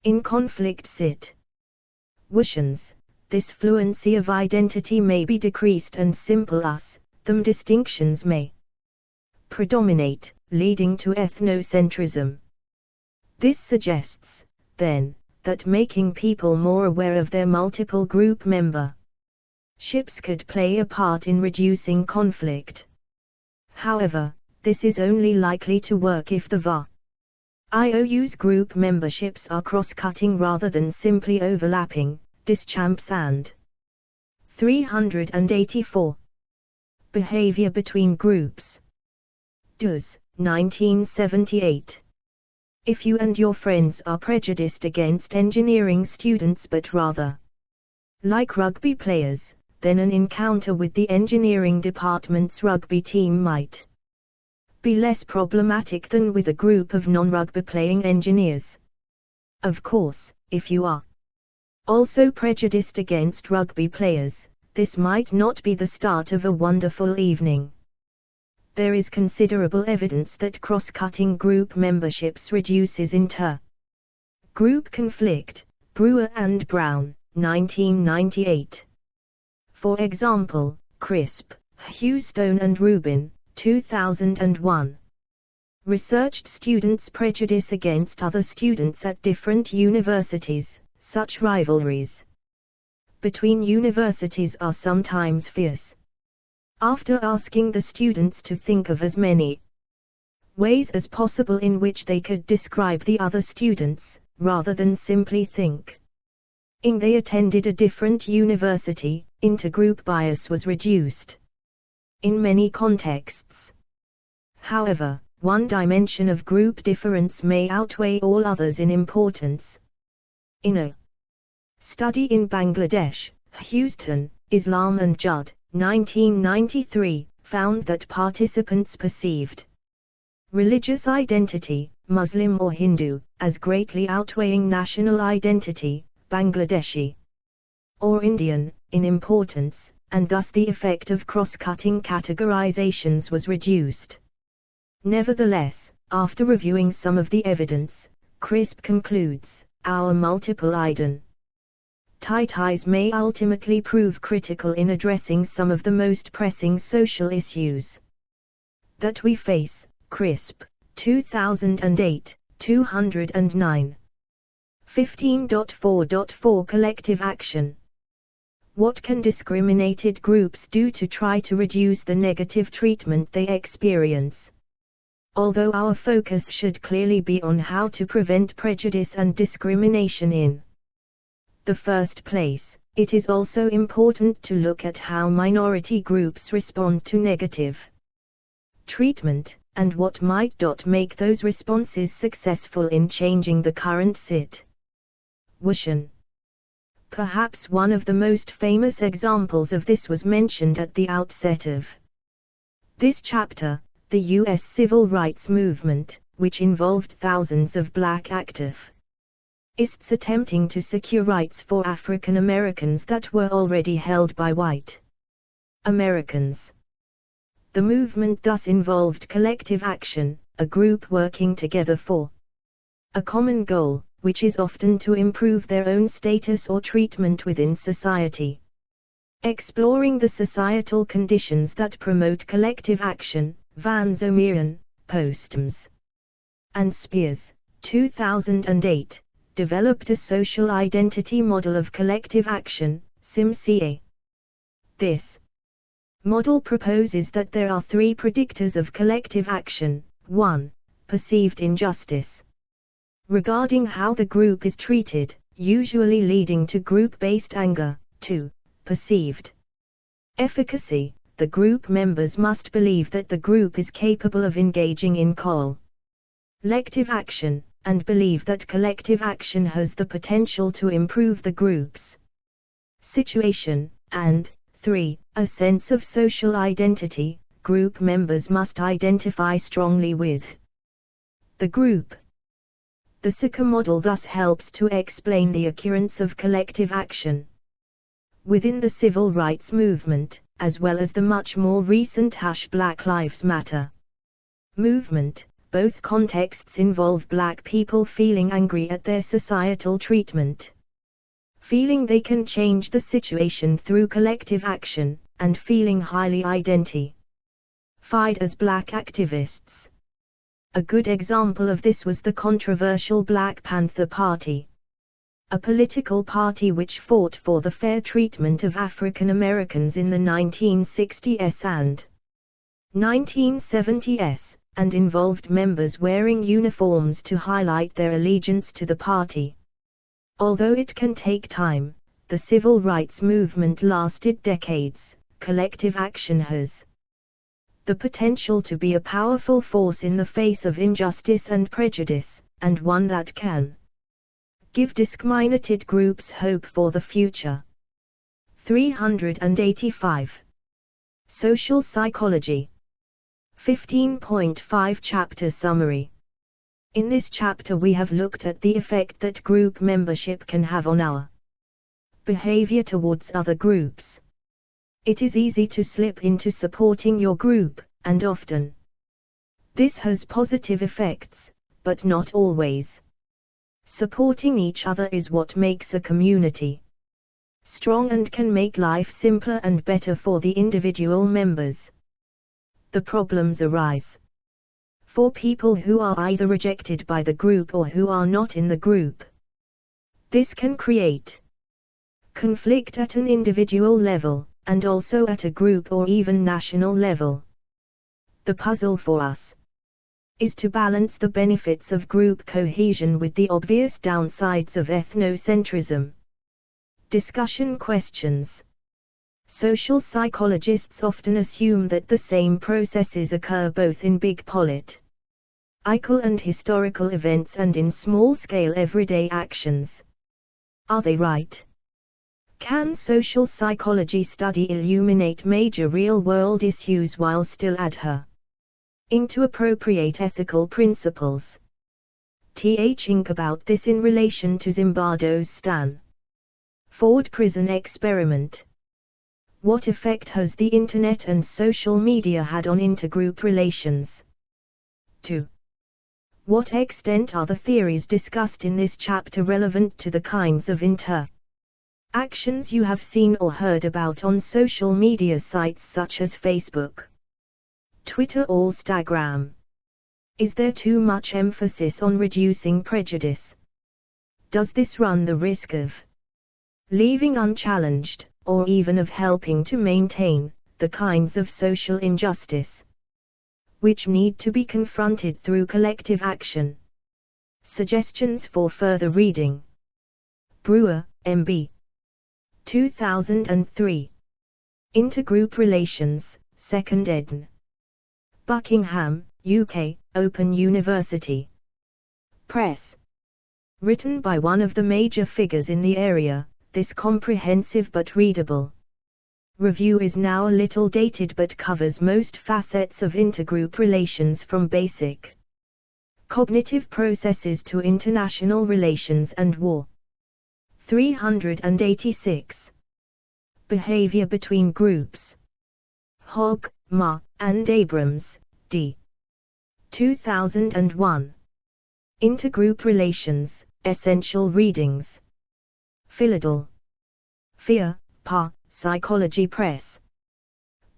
In conflict situations, this fluency of identity may be decreased and simple us-them distinctions may predominate, leading to ethnocentrism. This suggests, then, that making people more aware of their multiple group memberships could play a part in reducing conflict. However, this is only likely to work if the IOU's group memberships are cross-cutting rather than simply overlapping. Deschamps and 384. Behavior between groups. DCS, 1978. If you and your friends are prejudiced against engineering students but rather like rugby players, then an encounter with the engineering department's rugby team might be less problematic than with a group of non-rugby playing engineers. Of course, if you are also prejudiced against rugby players, this might not be the start of a wonderful evening. There is considerable evidence that cross-cutting group memberships reduces inter-group conflict. Brewer and Brown, 1998. For example, Crisp, Houston and Rubin, 2001. Researched students' prejudice against other students at different universities. Such rivalries between universities are sometimes fierce. After asking the students to think of as many ways as possible in which they could describe the other students, rather than simply think they attended a different university, intergroup bias was reduced. In many contexts, however, one dimension of group difference may outweigh all others in importance. In a study in Bangladesh, Houston, Islam and Judd, 1993, found that participants perceived religious identity, Muslim or Hindu, as greatly outweighing national identity, Bangladeshi or Indian, in importance, and thus the effect of cross-cutting categorizations was reduced. Nevertheless, after reviewing some of the evidence, Crisp concludes, our multiple identities may ultimately prove critical in addressing some of the most pressing social issues that we face. Crisp, 2008, 209. 15.4.4 Collective action. What can discriminated groups do to try to reduce the negative treatment they experience? Although our focus should clearly be on how to prevent prejudice and discrimination in the first place, it is also important to look at how minority groups respond to negative treatment, and what might make those responses successful in changing the current situation. Perhaps one of the most famous examples of this was mentioned at the outset of this chapter, the U.S. Civil Rights Movement, which involved thousands of black activists attempting to secure rights for African Americans that were already held by white Americans. The movement thus involved collective action, a group working together for a common goal, which is often to improve their own status or treatment within society. Exploring the societal conditions that promote collective action, Van Zomeren, Postums, and Spears, 2008, developed a social identity model of collective action, SIMCA. This model proposes that there are three predictors of collective action: 1. Perceived injustice, regarding how the group is treated, usually leading to group-based anger. 2. Perceived efficacy, the group members must believe that the group is capable of engaging in collective action, and believe that collective action has the potential to improve the group's situation. And 3. A sense of social identity, group members must identify strongly with the group. The SICA model thus helps to explain the occurrence of collective action within the civil rights movement, as well as the much more recent Black Lives Matter movement. Both contexts involve Black people feeling angry at their societal treatment, feeling they can change the situation through collective action, and feeling highly identified as Black activists. A good example of this was the controversial Black Panther Party, a political party which fought for the fair treatment of African Americans in the 1960s and 1970s, and involved members wearing uniforms to highlight their allegiance to the party. Although it can take time, the civil rights movement lasted decades. Collective action has the potential to be a powerful force in the face of injustice and prejudice, and one that can give discriminated groups hope for the future. 385. Social Psychology. 15.5 Chapter Summary. In this chapter we have looked at the effect that group membership can have on our behavior towards other groups. It is easy to slip into supporting your group, and often this has positive effects, but not always. Supporting each other is what makes a community strong and can make life simpler and better for the individual members. The problems arise for people who are either rejected by the group or who are not in the group. This can create conflict at an individual level, and also at a group or even national level. The puzzle for us is to balance the benefits of group cohesion with the obvious downsides of ethnocentrism. Discussion questions. Social psychologists often assume that the same processes occur both in big political and historical events and in small-scale everyday actions. Are they right? Can social psychology study illuminate major real-world issues while still adhering to appropriate ethical principles? Think about this in relation to Zimbardo's Stanford prison experiment. What effect has the internet and social media had on intergroup relations? 2. What extent are the theories discussed in this chapter relevant to the kinds of interactions you have seen or heard about on social media sites such as Facebook, Twitter or Instagram? Is there too much emphasis on reducing prejudice? Does this run the risk of leaving unchallenged, or even of helping to maintain, the kinds of social injustice which need to be confronted through collective action? Suggestions for further reading. Brewer, M.B. 2003. Intergroup Relations, 2nd ed. Buckingham, UK, Open University Press. Written by one of the major figures in the area, this comprehensive but readable review is now a little dated but covers most facets of intergroup relations from basic cognitive processes to international relations and war. 386. Behavior between groups. Hogg, Ma, and Abrams, D. 2001. Intergroup Relations, Essential Readings. Philadelphia, PA, Psychology Press.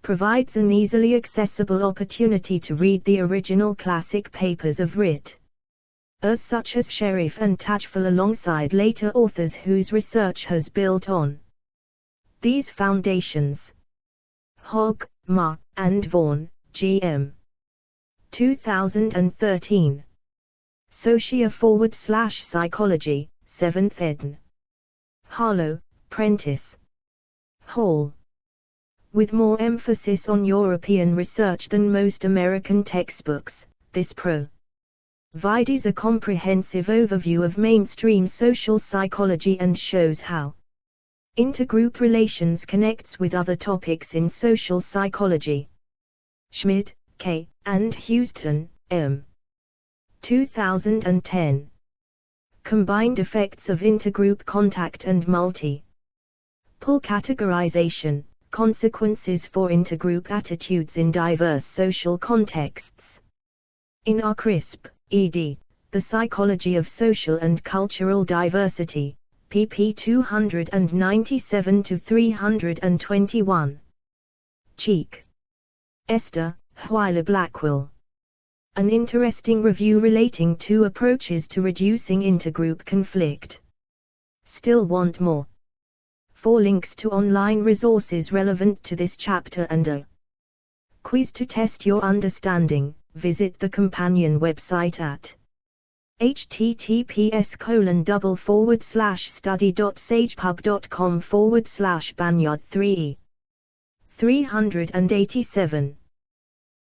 provides an easily accessible opportunity to read the original classic papers of writ, such as Sherif and Tajfel, alongside later authors whose research has built on these foundations. Hogg, Ma, and Vaughan, G.M. 2013. Socia/Psychology, 7th ed. Harlow, Prentice. Hall. With more emphasis on European research than most American textbooks, this provides a comprehensive overview of mainstream social psychology and shows how intergroup relations connects with other topics in social psychology. Schmidt, K., and Houston, M. 2010. Combined effects of intergroup contact and multi-pole categorization, consequences for intergroup attitudes in diverse social contexts. In R. Crisp, ed., The Psychology of Social and Cultural Diversity, pp 297-321. Cheek. Esther, Huyler Blackwell. An interesting review relating two approaches to reducing intergroup conflict. Still want more? For links to online resources relevant to this chapter and a quiz to test your understanding, visit the companion website at https://study.sagepub.com/Banyard 3E. 387.